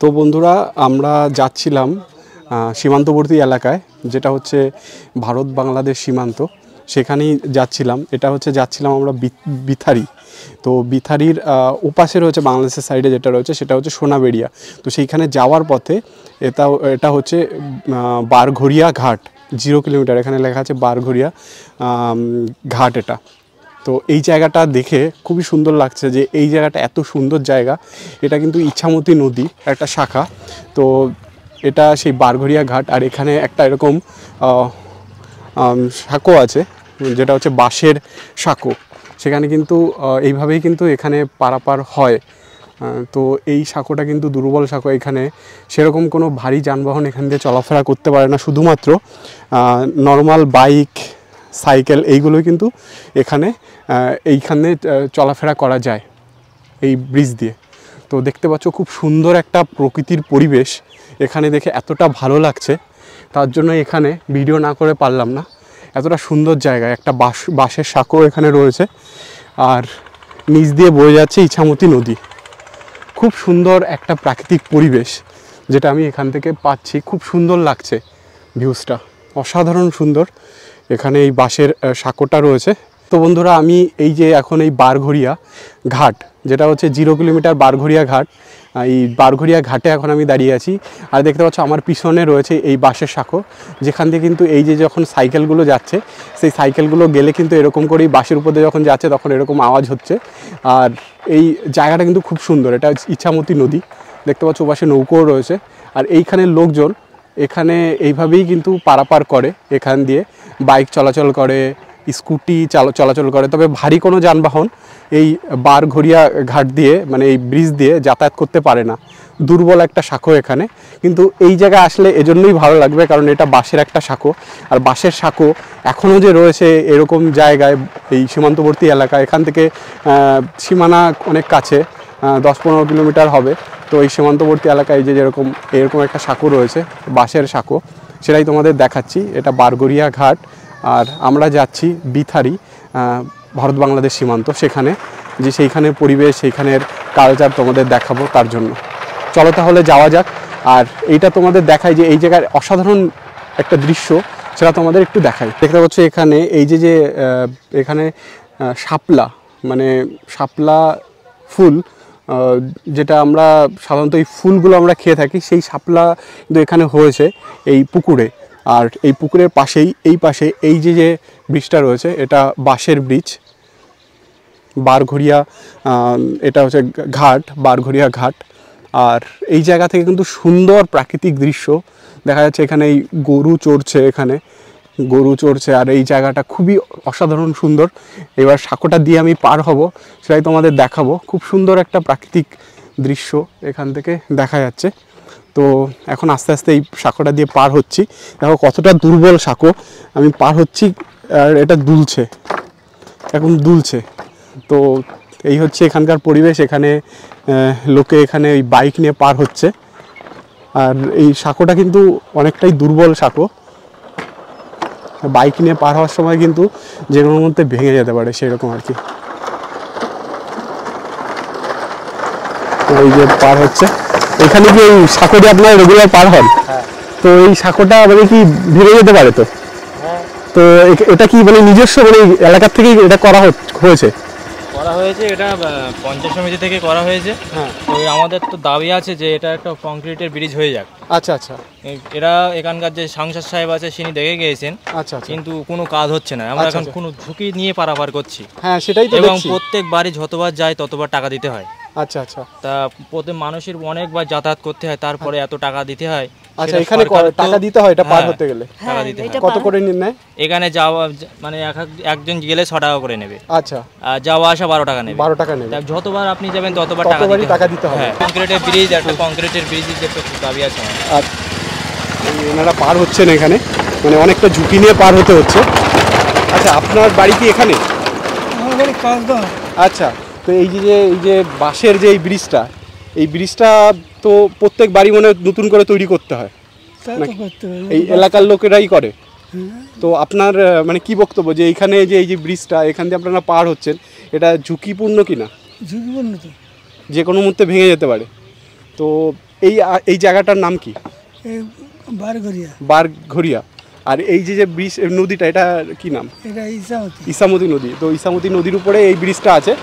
তো বন্ধুরা আমরা যাচ্ছিলাম সীমান্তবর্তী এলাকায়, যেটা হচ্ছে ভারত বাংলাদেশ সীমান্ত, সেখানেই যাচ্ছিলাম। এটা হচ্ছে যাচ্ছিলাম আমরা বিথারি। তো বিথারির ওপাশে রয়েছে বাংলাদেশের সাইডে যেটা রয়েছে সেটা হচ্ছে সোনাবেড়িয়া। তো সেইখানে যাওয়ার পথে এটা হচ্ছে বারঘড়িয়া ঘাট, 0 কিলোমিটার, এখানে লেখা আছে বারঘড়িয়া ঘাট এটা। তো এই জায়গাটা দেখে খুবই সুন্দর লাগছে যে এই জায়গাটা এত সুন্দর জায়গা। এটা কিন্তু ইছামতি নদী একটা শাখা। তো এটা সেই বারঘড়িয়া ঘাট। আর এখানে একটা এরকম সাঁকো আছে যেটা হচ্ছে বাঁশের সাঁকো। সেখানে কিন্তু এইভাবেই কিন্তু এখানে পারাপার হয়। তো এই সাঁকোটা কিন্তু দুর্বল সাঁকো। এখানে সেরকম কোনো ভারী যানবাহন এখান দিয়ে চলাফেরা করতে পারে না, শুধুমাত্র নর্মাল বাইক, সাইকেল এইগুলোই কিন্তু এইখানে চলাফেরা করা যায় এই ব্রিজ দিয়ে। তো দেখতে পাচ্ছ খুব সুন্দর একটা প্রকৃতির পরিবেশ এখানে, দেখে এতটা ভালো লাগছে, তার জন্য এখানে ভিডিও না করে পারলাম না। এতটা সুন্দর জায়গায় একটা বাঁশের সাঁকো এখানে রয়েছে, আর নিচ দিয়ে বয়ে যাচ্ছে ইছামতি নদী। খুব সুন্দর একটা প্রাকৃতিক পরিবেশ যেটা আমি এখান থেকে পাচ্ছি। খুব সুন্দর লাগছে, ভিউজটা অসাধারণ সুন্দর। এখানে এই বাঁশের সাঁকোটা রয়েছে। তো বন্ধুরা আমি এই যে এখন এই বারঘড়িয়া ঘাট, যেটা হচ্ছে 0 কিলোমিটার বারঘড়িয়া ঘাট, এই বারঘড়িয়া ঘাটে এখন আমি দাঁড়িয়ে আছি। আর দেখতে পাচ্ছ আমার পিছনে রয়েছে এই বাঁশের সাঁকো, যেখান দিয়ে কিন্তু এই যে যখন সাইকেলগুলো যাচ্ছে, সেই সাইকেলগুলো গেলে কিন্তু এরকম করেই বাঁশের উপর দিয়ে যখন যাচ্ছে তখন এরকম আওয়াজ হচ্ছে। আর এই জায়গাটা কিন্তু খুব সুন্দর। এটা ইছামতি নদী, দেখতে পাচ্ছ ওপাশে নৌকোও রয়েছে। আর এইখানের লোকজন এখানে এইভাবেই কিন্তু পারাপার করে, এখান দিয়ে বাইক চলাচল করে, স্কুটি চলাচল করে। তবে ভারী কোনো যানবাহন এই বারঘড়িয়া ঘাট দিয়ে, মানে এই ব্রিজ দিয়ে যাতায়াত করতে পারে না। দুর্বল একটা সাঁকো এখানে, কিন্তু এই জায়গায় আসলে এজন্যই ভালো লাগবে, কারণ এটা বাঁশের একটা সাঁকো। আর বাঁশের সাঁকো এখনও যে রয়েছে এরকম জায়গায়, এই সীমান্তবর্তী এলাকায়, এখান থেকে সীমানা অনেক কাছে, 10-15 কিলোমিটার হবে। তো এই সীমান্তবর্তী এলাকায় যে এরকম একটা সাঁকো রয়েছে, বাঁশের সাঁকো, সেটাই তোমাদের দেখাচ্ছি। এটা বারঘড়িয়া ঘাট। আর আমরা যাচ্ছি বিথারি, ভারত বাংলাদেশ সীমান্ত, সেইখানের পরিবেশ, সেইখানের কালচার তোমাদের দেখাবো। তার জন্য চলো তাহলে যাওয়া যাক। আর এইটা তোমাদের দেখাই যে এই জায়গার অসাধারণ একটা দৃশ্য, সেটা তোমাদের একটু দেখাই। দেখতে পাচ্ছ এখানে এই যে এখানে শাপলা, মানে শাপলা ফুল, যেটা আমরা সাধারণত এই ফুলগুলো আমরা খেয়ে থাকি, সেই শাপলা কিন্তু এখানে হয়েছে এই পুকুরে। আর এই পুকুরের পাশেই, এই পাশে এই যে ব্রিজটা রয়েছে, এটা বাঁশের ব্রিজ, বারঘড়িয়া, এটা হচ্ছে ঘাট, বারঘড়িয়া ঘাট। আর এই জায়গা থেকে কিন্তু সুন্দর প্রাকৃতিক দৃশ্য দেখা যাচ্ছে। এখানে এই গরু চড়ছে, আর এই জায়গাটা খুবই অসাধারণ সুন্দর। এবার সাঁকোটা দিয়ে আমি পার হব, সেটাই তোমাদের দেখাবো। খুব সুন্দর একটা প্রাকৃতিক দৃশ্য এখান থেকে দেখা যাচ্ছে। তো এখন আস্তে আস্তে এই সাঁকোটা দিয়ে পার হচ্ছি। দেখো কতটা দুর্বল সাঁকো, আমি পার হচ্ছি আর এটা এখন দুলছে। তো এই হচ্ছে এখানকার পরিবেশ। এখানে লোকে এখানে ওই বাইক নিয়ে পার হচ্ছে। আর এই সাঁকোটা কিন্তু অনেকটাই দুর্বল সাঁকো, বাইক নিয়ে পার হওয়ার সময় কিন্তু যে কোনো মধ্যে ভেঙে যেতে পারে, সেরকম আর কি। ওই যে পার হচ্ছে, এখানে কি এই সাঁকো দিয়ে আপনার রেগুলার পার হন? তো এই সাঁকোটা মানে কি ভেঙে যেতে পারে? তো তো এটা কি মানে নিজস্ব, মানে এলাকার থেকেই এটা করা হয়েছে? এটা পঞ্চায়েত সমিতি থেকে করা হয়েছে। তো আমাদের তো দাবি আছে যে এটা একটা কংক্রিটের ব্রিজ হয়ে যাক। আচ্ছা আচ্ছা। এরা এখানকার যে সাংসদ সাহেব আছে তিনি দেখে গিয়েছেন। আচ্ছা, কিন্তু কোনো কাজ হচ্ছে না। আমরা এখন কোনো ঝুঁকি নিয়ে পারাপার করছি। হ্যাঁ সেটাই তো। এবং প্রত্যেক বাড়ি যতবার যায় ততবার টাকা দিতে হয়। আচ্ছা আচ্ছা। তা প্রত্যেক মানুষের অনেকবার যাতায়াত করতে হয়, তারপরে এত টাকা দিতে হয়। আচ্ছা, এখানে টাকা দিতে হয় এটা পার হতে গেলে? টাকা দিতে হয়। কত করে নেয়? এখানে যাওয়া মানে একজন গেলে 6 টাকা করে নেবে। আচ্ছা। আর যাওয়া আসা 12 টাকা নেবে। 12 টাকা নেবে। যতবার আপনি যাবেন ততবার টাকা দিতে হবে। হ্যাঁ, কংক্রিটের ব্রিজ, একটা কংক্রিটের ব্রিজের যে দাবি আছে। আর এনারা পার হচ্ছেন এখানে, মানে অনেকটা ঝুঁকি নিয়ে পার হতে হচ্ছে। আচ্ছা, আপনার বাড়ি কি এখানে? আমার বাড়ি কাজদা। আচ্ছা। তো এই যে বাঁশের যে এই ব্রিজটা তো প্রত্যেক বাড়ি মনে নতুন করে তৈরি করতে হয়, এই এলাকার লোকেরাই করে। তো আপনার মানে কি বক্তব্য যে এইখানে যে এই যে ব্রিজটা, এখান দিয়ে আপনারা পার হচ্ছেন, এটা ঝুঁকিপূর্ণ কিনা? ঝুঁকিপূর্ণ তো, যে কোনো মুহূর্তে ভেঙে যেতে পারে। তো এই জায়গাটার নাম কি? এই বারঘরিয়া। বারঘরিয়া। আর এই যে ব্রিজ নদীটা, এটা কি নাম? এটা ইসামতি। ইসামতি নদী। তো ইসামতি নদীর উপরে এই ব্রিজটা আছে।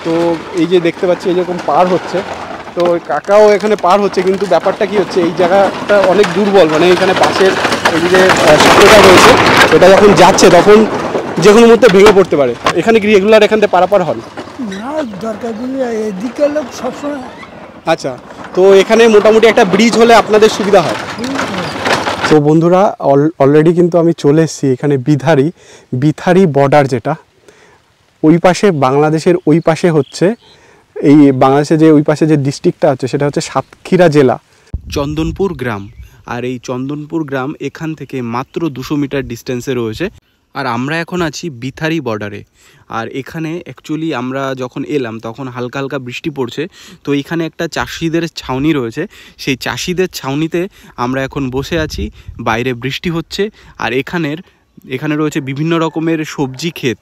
তো এই যে দেখতে পাচ্ছি এরকম পার হচ্ছে, তো কাকাও এখানে পার হচ্ছে, কিন্তু ব্যাপারটা কি হচ্ছে, এই জায়গাটা অনেক দুর্বল, মানে এখানে পাশের এই যে সাঁকোটা রয়েছে, এটা যখন যাচ্ছে তখন যে কোনো মুহূর্তে ভেঙে পড়তে পারে। এখানে কি রেগুলার এখান থেকে পারাপার হন? না, দরকার দিলে এদিকের লোক সবসময়। আচ্ছা, তো এখানে মোটামুটি একটা ব্রিজ হলে আপনাদের সুবিধা হয়। তো বন্ধুরা, অলরেডি কিন্তু আমি চলে এসেছি এখানে বিথারি বর্ডার, যেটা ওই পাশে বাংলাদেশের ওই পাশে হচ্ছে, এই বাংলাদেশে যে ওই পাশে যে ডিস্ট্রিক্টটা হচ্ছে সেটা হচ্ছে সাতক্ষীরা জেলা, চন্দনপুর গ্রাম। আর এই চন্দনপুর গ্রাম এখান থেকে মাত্র 200 মিটার ডিস্টেন্সে রয়েছে। আর আমরা এখন আছি বিথারি বর্ডারে। আর এখানে অ্যাকচুয়ালি আমরা যখন এলাম তখন হালকা হালকা বৃষ্টি পড়ছে। তো এখানে একটা চাষিদের ছাউনি রয়েছে, সেই চাষিদের ছাউনিতে আমরা এখন বসে আছি। বাইরে বৃষ্টি হচ্ছে। আর এখানে রয়েছে বিভিন্ন রকমের সবজি ক্ষেত,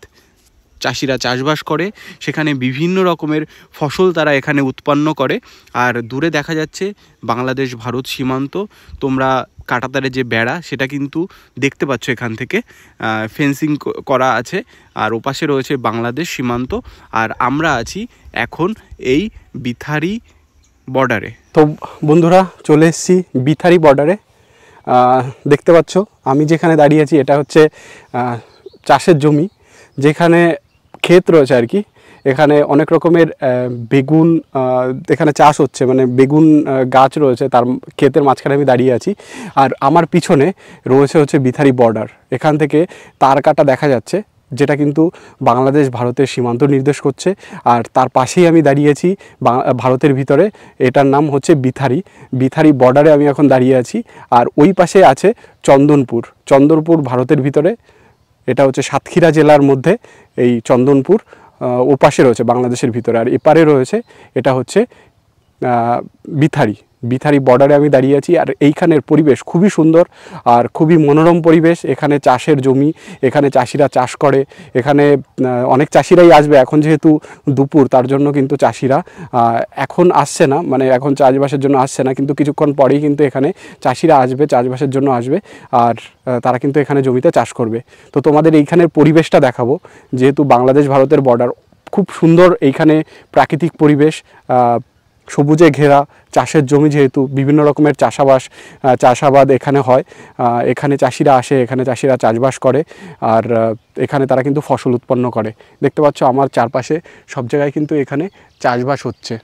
চাষিরা চাষবাস করে, সেখানে বিভিন্ন রকমের ফসল তারা এখানে উৎপন্ন করে। আর দূরে দেখা যাচ্ছে বাংলাদেশ ভারত সীমান্ত। তোমরা কাঁটাতারে যে বেড়া সেটা কিন্তু দেখতে পাচ্ছ, এখান থেকে ফেন্সিং করা আছে। আর ওপাশে রয়েছে বাংলাদেশ সীমান্ত। আর আমরা আছি এখন এই বিথারি বর্ডারে। তো বন্ধুরা, চলে এসেছি বিথারি বর্ডারে। দেখতে পাচ্ছ আমি যেখানে দাঁড়িয়ে আছি এটা হচ্ছে চাষের জমি, যেখানে ক্ষেত রয়েছে আর কি। এখানে অনেক রকমের বেগুন এখানে চাষ হচ্ছে, মানে বেগুন গাছ রয়েছে, তার ক্ষেতের মাঝখানে আমি দাঁড়িয়ে আছি। আর আমার পিছনে রয়েছে হচ্ছে বিথারি বর্ডার। এখান থেকে তার কাটা দেখা যাচ্ছে, যেটা কিন্তু বাংলাদেশ ভারতের সীমান্ত নির্দেশ করছে। আর তার পাশেই আমি দাঁড়িয়েছি ভারতের ভিতরে, এটার নাম হচ্ছে বিথারি বর্ডারে আমি এখন দাঁড়িয়ে আছি। আর ওই পাশে আছে চন্দনপুর ভারতের ভিতরে, এটা হচ্ছে সাতক্ষীরা জেলার মধ্যে এই চন্দনপুর। ওপাশে রয়েছে বাংলাদেশের ভিতরে, আর এপারে রয়েছে এটা হচ্ছে বিথারি বর্ডারে আমি দাঁড়িয়ে আছি। আর এইখানের পরিবেশ খুবই সুন্দর আর খুবই মনোরম পরিবেশ। এখানে চাষের জমি, এখানে চাষিরা চাষ করে। এখানে অনেক চাষিরাই আসবে, এখন যেহেতু দুপুর তার জন্য কিন্তু চাষিরা এখন আসছে না, মানে এখন চাষবাসের জন্য আসছে না, কিন্তু কিছুক্ষণ পরেই কিন্তু এখানে চাষিরা আসবে, চাষবাসের জন্য আসবে। আর তারা কিন্তু এখানে জমিতে চাষ করবে। তো তোমাদের এইখানের পরিবেশটা দেখাবো, যেহেতু বাংলাদেশ ভারতের বর্ডার, খুব সুন্দর এইখানে প্রাকৃতিক পরিবেশ, সবুজে ঘেরা, চাষের জমি, যেহেতু বিভিন্ন রকমের চাষাবাদ এখানে হয়। এখানে চাষিরা আসে, এখানে চাষিরা চাষবাস করে। আর এখানে তারা কিন্তু ফসল উৎপন্ন করে। দেখতে পাচ্ছ আমার চারপাশে সব জায়গায় কিন্তু এখানে চাষবাস হচ্ছে।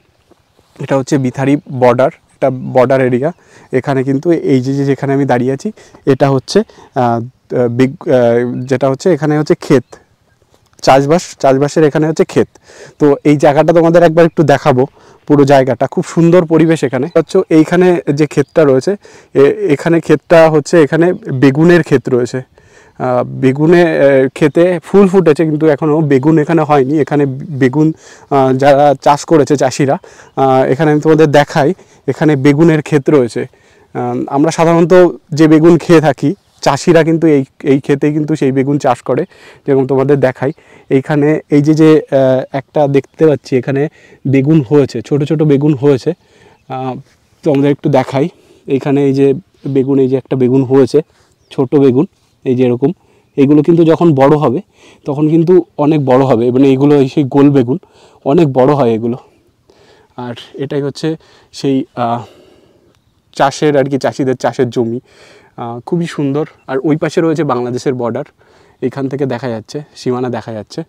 এটা হচ্ছে বিথারি বর্ডার, এটা বর্ডার এরিয়া। এখানে কিন্তু এই যেখানে আমি দাঁড়িয়ে আছি এটা হচ্ছে যেটা হচ্ছে এখানে হচ্ছে ক্ষেত, চাষবাসের এখানে হচ্ছে ক্ষেত। তো এই জায়গাটা তোমাদের একবার একটু দেখাবো, পুরো জায়গাটা খুব সুন্দর পরিবেশ। এখানে হচ্ছে এইখানে যে ক্ষেতটা রয়েছে, এখানে ক্ষেতটা হচ্ছে এখানে বেগুনের ক্ষেত রয়েছে। বেগুনে ক্ষেতে ফুল ফুটেছে, কিন্তু এখনও বেগুন এখানে হয়নি। এখানে বেগুন যারা চাষ করেছে চাষিরা, এখানে আমি তোমাদের দেখাই, এখানে বেগুনের ক্ষেত রয়েছে। আমরা সাধারণত যে বেগুন খেয়ে থাকি, চাষিরা কিন্তু এই ক্ষেতে কিন্তু সেই বেগুন চাষ করে। যেরকম তোমাদের দেখাই, এইখানে এই যে একটা দেখতে পাচ্ছি, এখানে বেগুন হয়েছে, ছোট ছোট বেগুন হয়েছে। তোমাদের একটু দেখাই, এইখানে এই যে বেগুন, এই যে একটা বেগুন হয়েছে, ছোট বেগুন, এই যে এরকম। এইগুলো কিন্তু যখন বড় হবে তখন কিন্তু অনেক বড় হবে, মানে এইগুলো সেই গোল বেগুন অনেক বড় হয় এগুলো। আর এটাই হচ্ছে সেই চাষের আর কি, চাষিদের চাষের জমি, খুবই সুন্দর। আর ওই পাশে রয়েছে বাংলাদেশের বর্ডার, এইখান থেকে দেখা যাচ্ছে, সীমানা দেখা যাচ্ছে।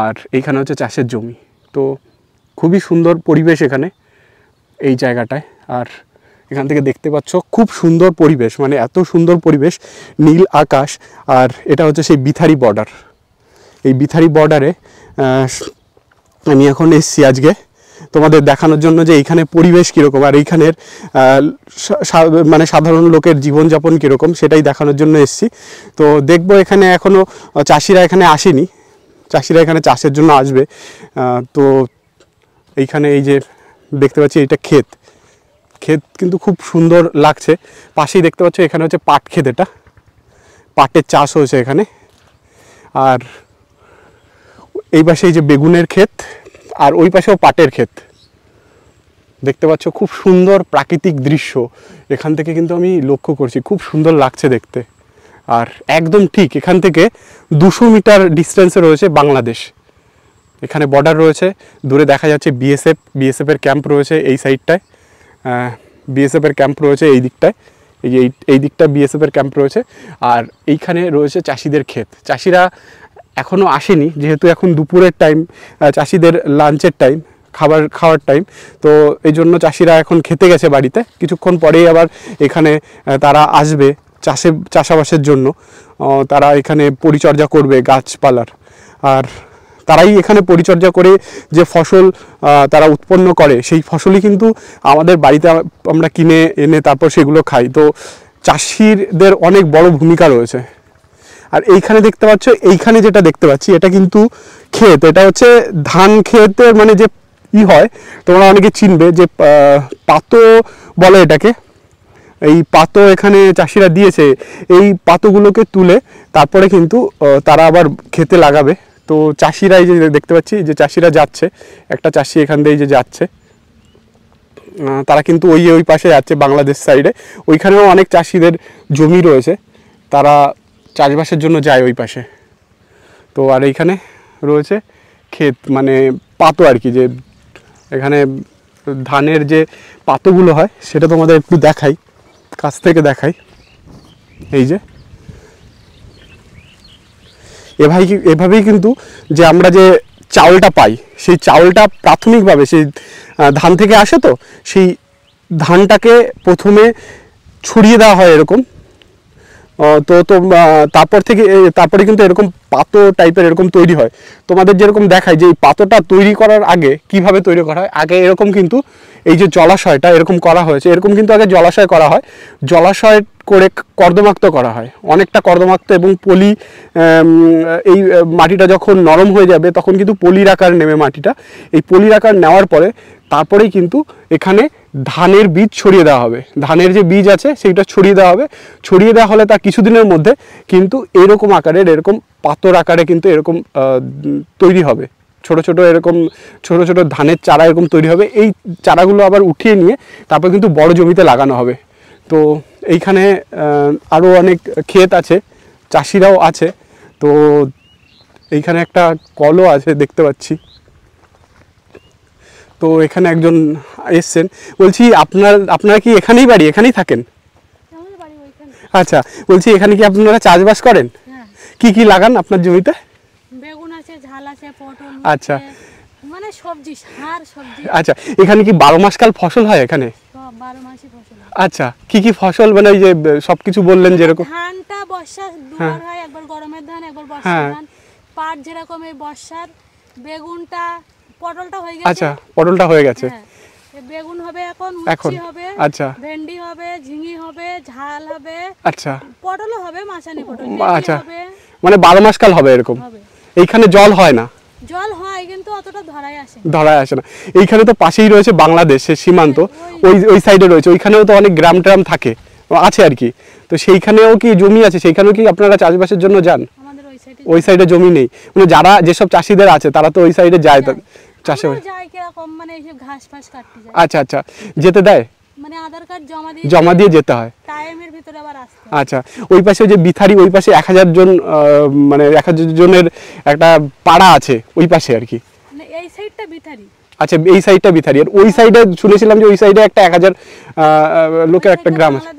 আর এইখানে হচ্ছে চাষের জমি। তো খুবই সুন্দর পরিবেশ এখানে এই জায়গাটায়। আর এখান থেকে দেখতে পাচ্ছ খুব সুন্দর পরিবেশ, মানে এত সুন্দর পরিবেশ, নীল আকাশ। আর এটা হচ্ছে সেই বিথারি বর্ডার। এই বিথারি বর্ডারে আমি এখন এসেছি আজকে তোমাদের দেখানোর জন্য যে এইখানে পরিবেশ কীরকম, আর এইখানের মানে সাধারণ লোকের জীবনযাপন কীরকম সেটাই দেখানোর জন্য এসেছি। তো দেখবো, এখানে এখনও চাষিরা এখানে আসেনি, চাষিরা এখানে চাষের জন্য আসবে। তো এইখানে এই যে দেখতে পাচ্ছি, এইটা ক্ষেত কিন্তু খুব সুন্দর লাগছে। পাশেই দেখতে পাচ্ছ এখানে হচ্ছে পাট ক্ষেত, এটা পাটের চাষ হয়েছে এখানে। আর এই পাশে এই যে বেগুনের ক্ষেত, আর ওই পাশেও পাটের ক্ষেত। দেখতে পাচ্ছ খুব সুন্দর প্রাকৃতিক দৃশ্য এখান থেকে কিন্তু আমি লক্ষ্য করছি, খুব সুন্দর লাগছে দেখতে। আর একদম ঠিক এখান থেকে 200 মিটার ডিস্টেন্সে রয়েছে বাংলাদেশ, এখানে বর্ডার রয়েছে, দূরে দেখা যাচ্ছে বিএসএফের ক্যাম্প রয়েছে এই সাইডটায়, বিএসএফের ক্যাম্প রয়েছে এই দিকটায়, এই দিকটা বিএসএফের ক্যাম্প রয়েছে। আর এইখানে রয়েছে চাষিদের ক্ষেত, চাষিরা এখনও আসেনি যেহেতু এখন দুপুরের টাইম, চাষিদের লাঞ্চের টাইম, খাওয়ার টাইম, তো এই জন্য চাষিরা এখন খেতে গেছে বাড়িতে, কিছুক্ষণ পরেই আবার এখানে তারা আসবে চাষাবাসের জন্য, তারা এখানে পরিচর্যা করবে গাছপালার। আর তারাই এখানে পরিচর্যা করে যে ফসল তারা উৎপন্ন করে সেই ফসলই কিন্তু আমাদের বাড়িতে আমরা কিনে এনে তারপর সেগুলো খাই। তো চাষিদের অনেক বড় ভূমিকা রয়েছে। আর এইখানে দেখতে পাচ্ছ, এইখানে যেটা দেখতে পাচ্ছি এটা কিন্তু ক্ষেত, এটা হচ্ছে ধান ক্ষেতের মানে যে হয় তোমরা অনেকে চিনবে যে পাতো বলে এটাকে, এই পাতো এখানে চাষিরা দিয়েছে, এই পাতোগুলোকে তুলে তারপরে কিন্তু তারা আবার খেতে লাগাবে। তো চাষিরা এই যে দেখতে পাচ্ছি যে চাষিরা যাচ্ছে, একটা চাষি এখান দিয়ে যে যাচ্ছে, তারা কিন্তু ওই পাশে যাচ্ছে বাংলাদেশ সাইডে, ওইখানেও অনেক চাষিদের জমি রয়েছে, তারা চাষবাসের জন্য যায় ওই পাশে। তো আর এইখানে রয়েছে ক্ষেত মানে পাতো আর কি, যে এখানে ধানের যে পাতোগুলো হয় সেটা তোমাদের একটু দেখাই, কাছ থেকে দেখাই। এই যে এভাবেই কিন্তু যে আমরা যে চাউলটা পাই সেই চাউলটা প্রাথমিকভাবে সেই ধান থেকে আসে, তো সেই ধানটাকে প্রথমে ছড়িয়ে দেওয়া হয় এরকম, তো তারপরে কিন্তু এরকম পাতো টাইপের এরকম তৈরি হয়। তোমাদের যেরকম দেখায় যে এই পাতোটা তৈরি করার আগে কিভাবে তৈরি করা হয়, আগে এরকম কিন্তু এই যে জলাশয়টা এরকম করা হয়েছে, এরকম কিন্তু আগে জলাশয় করা হয়, জলাশয় করে কর্দমাক্ত করা হয়, অনেকটা কর্দমাক্ত, এবং পলি, এই মাটিটা যখন নরম হয়ে যাবে তখন কিন্তু পলির আকার নেবে মাটিটা, এই পলির আকার নেওয়ার পরে তারপরেই কিন্তু এখানে ধানের বীজ ছড়িয়ে দেওয়া হবে, ধানের যে বীজ আছে সেইটা ছড়িয়ে দেওয়া হবে, ছড়িয়ে দেওয়া হলে তার কিছুদিনের মধ্যে কিন্তু এরকম আকারের, এরকম পাতর আকারে কিন্তু এরকম তৈরি হবে, ছোট ছোট ধানের চারা এরকম তৈরি হবে। এই চারাগুলো আবার উঠিয়ে নিয়ে তারপর কিন্তু বড় জমিতে লাগানো হবে। তো এইখানে আরও অনেক ক্ষেত আছে, চাষিরাও আছে, তো এইখানে একটা কলও আছে দেখতে পাচ্ছি। তো এখানে একজন এসছেন, বলছি আপনারা কি এখানেই বাড়ি, এখানেই থাকেন? আচ্ছা, বলছি এখানে কি আপনারা চাষবাস করেন? কি কি লাগান আপনার জমিতে? বেগুন আছে, ঝাল আছে, পটল, আচ্ছা, মানে সবজি, সার সবজি। আচ্ছা, এখানে কি 12 মাসকাল ফসল হয় এখানে? 12 মাসই ফসল হয়। আচ্ছা, কি ফসল, মানে ওই যে সবকিছু বললেন যেরকম ধানটা বর্ষা দুবার হয়, একবার গরমের ধান, একবার বর্ষার ধান। পাট যেরকম এই বর্ষার, বেগুনটা, পটলটা হয়ে গেছে। আচ্ছা, পটলটা হয়ে গেছে। বেগুন হবে এখন, উচ্ছে হবে, আচ্ছা, ভেন্ডি হবে, ঝিঙে হবে, ঝাল হবে, আচ্ছা, পটলও হবে, মাসানি পটল, আচ্ছা, হবে, মানে 12 মাসকাল হবে এরকম। এইখানে জল হয় না? জল হয় কিন্তু অতটা ধরায় আসে না। এইখানে তো পাশেই রয়েছে বাংলাদেশের সীমান্ত, ওই সাইডে রয়েছে, ওইখানেও তো অনেক গ্রাম ট্রাম থাকে আছে আর কি, তো সেইখানেও কি জমি আছে, সেইখানেও কি আপনারা চাষবাসের জন্য যান? ওই সাইডে জমি নেই, মানে যারা যেসব চাষিদের আছে তারা তো ওই সাইডে যায় চাষে, মানে ঘাস ফাস কাটতে যায়। আচ্ছা আচ্ছা, যেতে দেয়, মানে আধার কার্ড জমা দিয়ে যেতে হয়, টাইমের ভিতরে আবার আসতে। আচ্ছা, ওই পাশে যে বিথারি, ওই পাশে 1000 জন, মানে 1000 জনের একটা পাড়া আছে ওই পাশে আর কি, মানে এই সাইডটা বিথারি। আচ্ছা, এই সাইডটা বিথারি, আর ওই সাইডে শুনেছিলাম যে ওই সাইডে একটা 1000 লোকের একটা গ্রাম আছে।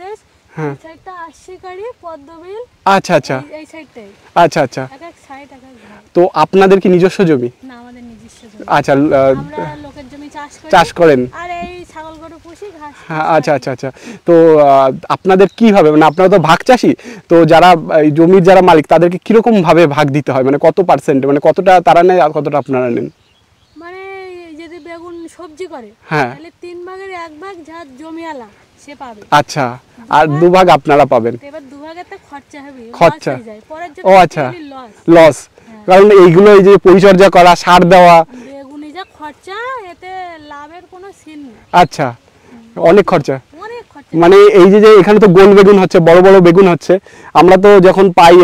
হ্যাঁ, সাইডটা আশিকাড়ি, পদ্মবিল। আচ্ছা আচ্ছা, এই সাইডটাই। আচ্ছা আচ্ছা, এক এক সাইড এক এক ঘর। তো আপনাদের কি নিজস্ব জমি? না, আমাদের নিজস্ব জমি। আচ্ছা, আমরা লোকের জমি চাষ করেন, আর এই ছাগল গরু পুষি, ঘাস। হ্যাঁ, আচ্ছা আচ্ছা আচ্ছা, তো আপনাদের কি হবে, মানে আপনারা তো ভাগ চাষি, তো যারা জমির যারা মালিক তাদেরকে কিরকম ভাবে ভাগ দিতে হয়, মানে কত পার্সেন্ট, মানে কতটা তারা নেয় আর কতটা আপনারা নেন? মানে যদি বেগুন সবজি করে তাহলে 3 ভাগের 1 ভাগ যার জমিওয়ালা সে পাবে। আচ্ছা, আর 2 ভাগ আপনারা পাবেন। এবার 2 ভাগের তো খরচা হবে, খরচা, পরের জন্য। ও আচ্ছা, লস, কারণ এইগুলো এই যে পরিচর্যা করা, সার দেওয়া, বেগুনি যা খরচা, এতে লাভের কোনো সিন নেই। আচ্ছা, অনেক খরচা, অনেক খরচা। মানে এই যে এখানে তো গোল বেগুন হচ্ছে, বড় বড় বেগুন হচ্ছে, আমরা তো যখন পাই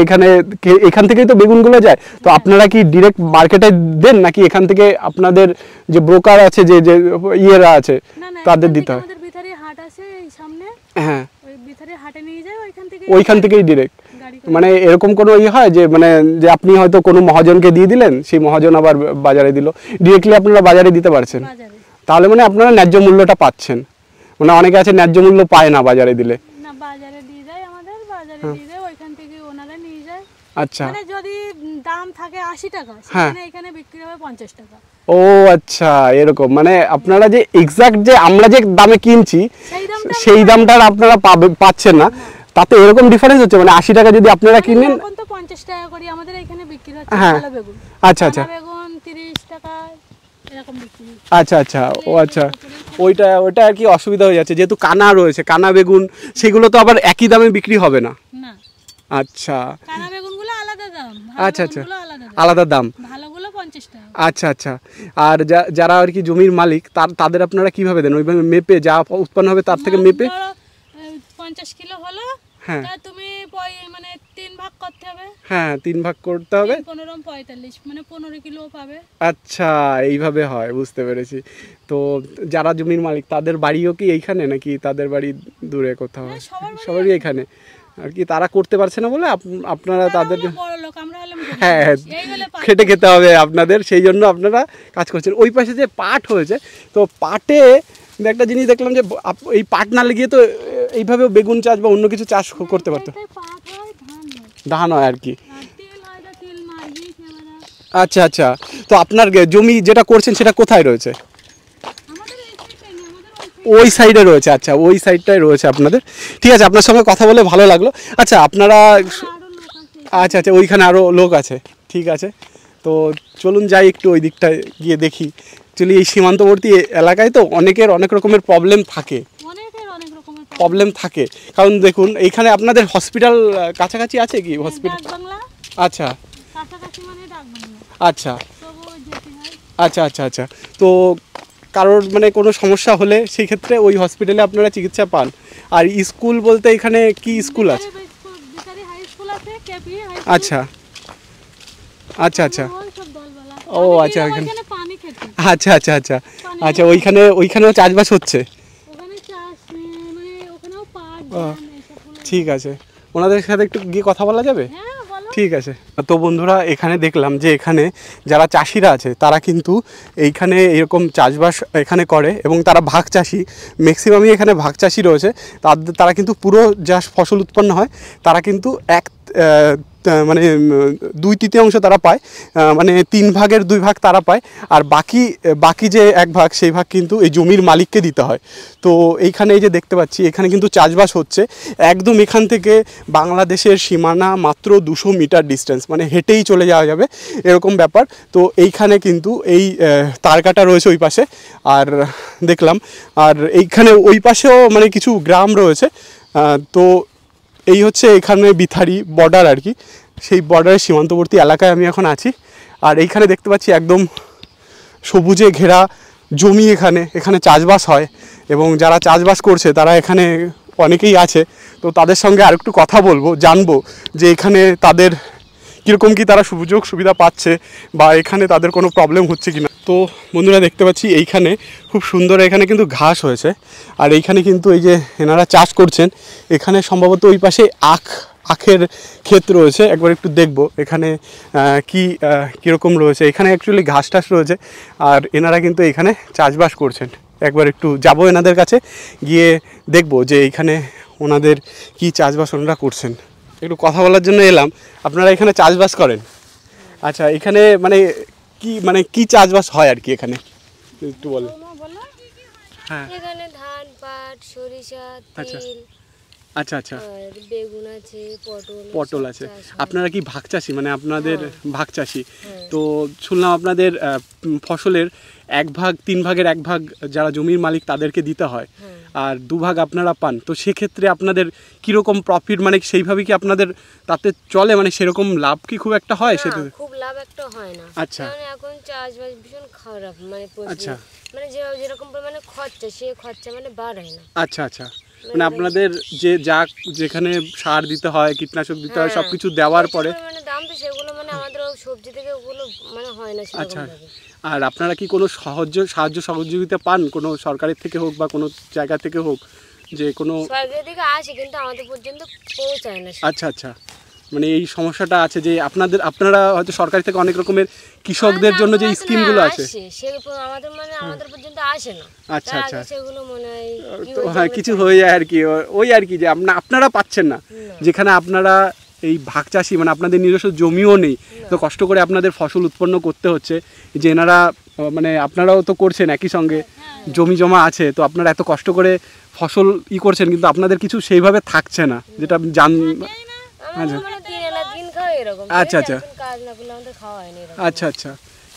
এখান থেকেই তো বেগুনগুলো যায়। তো আপনারা কি ডিরেক্ট মার্কেটে দেন নাকি এখান থেকে আপনাদের যে ব্রোকার আছে, যে যে ইয়েরা আছে না না, তাদের এখান দিতে থেকে হয়? আমাদের ভিতরে হাট আছে এই সামনে, হ্যাঁ, ওই ভিতরে হাটে নিয়ে যায়, ওইখান থেকেই ডিরেক্ট। গাড়ি মানে এরকম কোনো ইয়ে হয় যে মানে যে আপনি হয়তো কোনো মহাজনকে দিয়ে দিলেন, সেই মহাজন আবার বাজারে দিল, ডিরেক্টলি আপনারা বাজারে দিতে পারছেন? বাজারে। তাহলে মানে আপনারা ন্যায্য মূল্যটা পাচ্ছেন। মানে অনেকে আছে ন্যায্য মূল্য পায় না বাজারে দিলে। না, বাজারে দিয়ে যায়, আমাদের বাজারে দিয়ে যায়, ওইখান থেকে ওনারা নিয়ে যায়। আচ্ছা, মানে যদি দাম থাকে 80 টাকা, হ্যাঁ। সেখানে এখানে বিক্রি হবে 50 টাকা। ও আচ্ছা, এরকম। মানে আপনারা যে এক্সাক্ট যে আমরা যে দামে কিনছি সেই দামটা আপনারা পাচ্ছেন না, তাতে এরকম ডিফারেন্স হচ্ছে। মানে 80 টাকা যদি আপনারা কিনেন, এখন তো 50 টাকা করে আমাদের এখানে বিক্রি হচ্ছে হ্যাঁ। ভালো বেগুন। আচ্ছা আচ্ছা কাঁচা বেগুন 30 টাকা এরকম বিক্রি হচ্ছে। আচ্ছা আচ্ছা, ও আচ্ছা, ওইটা আর কি অসুবিধা হয়ে যাচ্ছে, যেহেতু কানা রয়েছে, কানা বেগুন, সেগুলো তো আবার একই দামে বিক্রি হবে না। না, আচ্ছা কাঁচা বেগুনগুলো আলাদা দাম, আচ্ছা আচ্ছা, বেগুনগুলো আলাদা দাম। আলাদা দাম। ভালোগুলো 50 টাকা। আচ্ছা আচ্ছা। আর যারা আর কি জমির মালিক, তাদের আপনারা কিভাবে দেন? ওইভাবে মেপে যা উৎপন্ন হবে তার থেকে মেপে? ধরো, 50 কিলো হলো, হ্যাঁ তা তুমি মানে 3 ভাগ করতে হবে। হ্যাঁ, 3 ভাগ করতে হবে। 15 45 মানে 15 কিলো পাবে। আচ্ছা, এইভাবে হয়, বুঝতে পেরেছি। তো যারা জমির মালিক তাদের বাড়িও কি এইখানে নাকি তাদের বাড়ি দূরে কোথাও? সবারই এখানে আর কি। তারা করতে পারছে না বলে আপনারা তাদের, বড় লোক, আমরা হলাম গরিব হ্যাঁ মানুষ। এই হলে খেটে খেতে হবে আপনাদের, সেই জন্য আপনারা কাজ করছেন। ওই পাশে যে পাট হয়েছে, তো পাটে একটা জিনিস দেখলাম যে এই পাট না লাগিয়ে তো এইভাবে বেগুন চাষ বা অন্য কিছু চাষ করতে পারতো। এটাই পাট হয়, ধান হয়, ধান হয় আর কি। আর তেল হয়, তা তেল মারবি সেবারে। আচ্ছা আচ্ছা। তো আপনার জমি যেটা করছেন সেটা কোথায় রয়েছে? আমাদের এই সাইডে নেই, আমাদের ওই ওই সাইডে রয়েছে। আচ্ছা, ওই সাইডটাই রয়েছে আপনাদের। ঠিক আছে, আপনার সঙ্গে কথা বলে ভালো লাগলো। আচ্ছা, আপনারা, আরো লোক আছে। আচ্ছা আচ্ছা, ওইখানে আরও লোক আছে। ঠিক আছে, তো চলুন যাই একটু ওই দিকটায় গিয়ে দেখি। অ্যাকচুয়ালি এই সীমান্তবর্তী এলাকায় তো অনেকের অনেক রকমের প্রবলেম থাকে। অনেকের অনেক রকমের প্রবলেম থাকে, কারণ দেখুন এইখানে আপনাদের হসপিটাল কাছাকাছি আছে কি? হসপিটাল, ডাক বাংলা আচ্ছা কাছাকাছি মানে ডাক বাংলা, আচ্ছা তবু যেতে হয়। আচ্ছা আচ্ছা আচ্ছা। তো কারোর মানে কোনো সমস্যা হলে সেই ক্ষেত্রে ওই হসপিটালে আপনারা চিকিৎসা পান। আর স্কুল বলতে এখানে কি স্কুল আছে? বেকারি হাই স্কুল আছে, কেপি হাই স্কুল। আচ্ছা আচ্ছা আচ্ছা, ওই সব দলবেলা। ও আমি আচ্ছা, গেলাম ওইখানে, ওইখানে পানি খেতে। আচ্ছা আচ্ছা আচ্ছা আচ্ছা, ওইখানেও চাষবাস হচ্ছে? ওখানে চাষ মানে ওখানেও পাট ধান এইসবগুলো। ঠিক আছে, ওনাদের সাথে একটু গিয়ে কথা বলা যাবে? হ্যাঁ, বলো। ঠিক আছে। তো বন্ধুরা, এখানে দেখলাম যে এখানে যারা চাষিরা আছে তারা কিন্তু এইখানে এরকম চাষবাস এখানে করে, এবং তারা ভাগ চাষি, ম্যাক্সিমামই এখানে ভাগ চাষি রয়েছে। তারা কিন্তু পুরো যা ফসল উৎপন্ন হয় তারা কিন্তু মানে 2/3 তারা পায়, মানে 3 ভাগের 2 ভাগ তারা পায়। আর বাকি যে 1 ভাগ, সেই ভাগ কিন্তু এই জমির মালিককে দিতে হয়। তো এইখানে এই যে দেখতে পাচ্ছি, এখানে কিন্তু চাষবাস হচ্ছে একদম এখান থেকে বাংলাদেশের সীমানা মাত্র 200 মিটার ডিস্টেন্স, মানে হেঁটেই চলে যাওয়া যাবে এরকম ব্যাপার। তো এইখানে কিন্তু এই তারকাটা রয়েছে ওই পাশে, আর দেখলাম, আর এইখানে ওই পাশেও মানে কিছু গ্রাম রয়েছে। তো এই হচ্ছে এখানে বিথারি বর্ডার আর কি, সেই বর্ডারের সীমান্তবর্তী এলাকায় আমি এখন আছি। আর এইখানে দেখতে পাচ্ছি একদম সবুজে ঘেরা জমি, এখানে চাষবাস হয়, এবং যারা চাষবাস করছে তারা এখানে অনেকেই আছে। তো তাদের সঙ্গে আরেকটু কথা বলবো, জানবো যে এখানে তাদের কীরকম কি তারা সুযোগ সুবিধা পাচ্ছে, বা এখানে তাদের কোনো প্রবলেম হচ্ছে কি না। তো বন্ধুরা, দেখতে পাচ্ছি এইখানে খুব সুন্দর এখানে কিন্তু ঘাস হয়েছে, আর এইখানে কিন্তু এই যে এনারা চাষ করছেন, এখানে সম্ভবত ওই পাশে আখের ক্ষেত রয়েছে। একবার একটু দেখবো এখানে কীরকম রয়েছে। এখানে অ্যাকচুয়ালি ঘাস টাস রয়েছে, আর এনারা কিন্তু এখানে চাষবাস করছেন। একবার একটু যাবো এনাদের কাছে, গিয়ে দেখবো যে এইখানে ওনাদের কি চাষবাস ওনারা করছেন। একটু কথা বলার জন্য এলাম। আপনারা এখানে চাষবাস করেন? আচ্ছা, এখানে মানে কি চাষবাস হয় আর কি এখানে একটু বলেন। হ্যাঁ, এখানে ধান, পাট, সরিষা, আচ্ছা তিল, আচ্ছা আচ্ছা, আর বেগুন আছে, পটল সব আছে। চাষ হয়। আপনারা কি ভাগ চাষি? মানে আপনাদের হ্যাঁ। ভাগ চাষি। হ্যাঁ। তো শুনলাম আপনাদের ফসলের 1 ভাগ 3 ভাগের 1 ভাগ যারা জমির মালিক তাদেরকে দিতে হয়, হ্যাঁ। আর 2 ভাগ আপনারা পান। তো সেক্ষেত্রে আপনাদের কীরকম প্রফিট, মানে সেইভাবে কি আপনাদের তাতে চলে? মানে সেরকম লাভ কি খুব একটা হয় না, সেটা? খুব লাভ একটা হয় না। আচ্ছা। কারণ এখন চাষবাস ভীষণ খারাপ, মানে প্রচুর। আচ্ছা। মানে যেরকম পরিমাণে খরচা, সে খরচা মানে বাড়ায় না। আচ্ছা আচ্ছা, মানে আপনাদের যে যেখানে সার দিতে হয়, কীটনাশক দিতে হয়, সব কিছু দেওয়ার পরে মানে দাম তো সেগুলো মানে আমাদের সবজি থেকে ওগুলো মানে হয় না আচ্ছা। সেরকম ভাবে। আর আপনারা কি কোনো সাহায্য সহযোগিতা পান কোনো সরকারের থেকে হোক বা কোনো জায়গা থেকে হোক, যে কোনো? সরকার থেকে আসে কিন্তু আমাদের পর্যন্ত পৌঁছায় না। আচ্ছা আচ্ছা, মানে এই সমস্যাটা আছে যে আপনারা হয়তো সরকার থেকে অনেক রকমের কৃষকদের জন্য যে স্কিমগুলো আছে সেগুলো আমাদের মানে আমাদের পর্যন্ত আসে না। আচ্ছা আচ্ছা, সেগুলো মনে হয় তো হ্যাঁ কিছু হয়ে যায় আর কি, ওই আর কি যে আপনারা পাচ্ছেন না, যেখানে আপনারা এই ভাগ চাষি মানে আপনাদের নিজস্ব জমিও নেই, তো কষ্ট করে আপনাদের ফসল উৎপন্ন করতে হচ্ছে, যে এনারা মানে আপনারাও তো করছেন একই সঙ্গে, জমি জমা আছে, তো আপনারা এত কষ্ট করে ফসল করছেন কিন্তু আপনাদের কিছু সেইভাবে থাকছে না, যেটা আচ্ছা আচ্ছা আচ্ছা আচ্ছা আচ্ছা,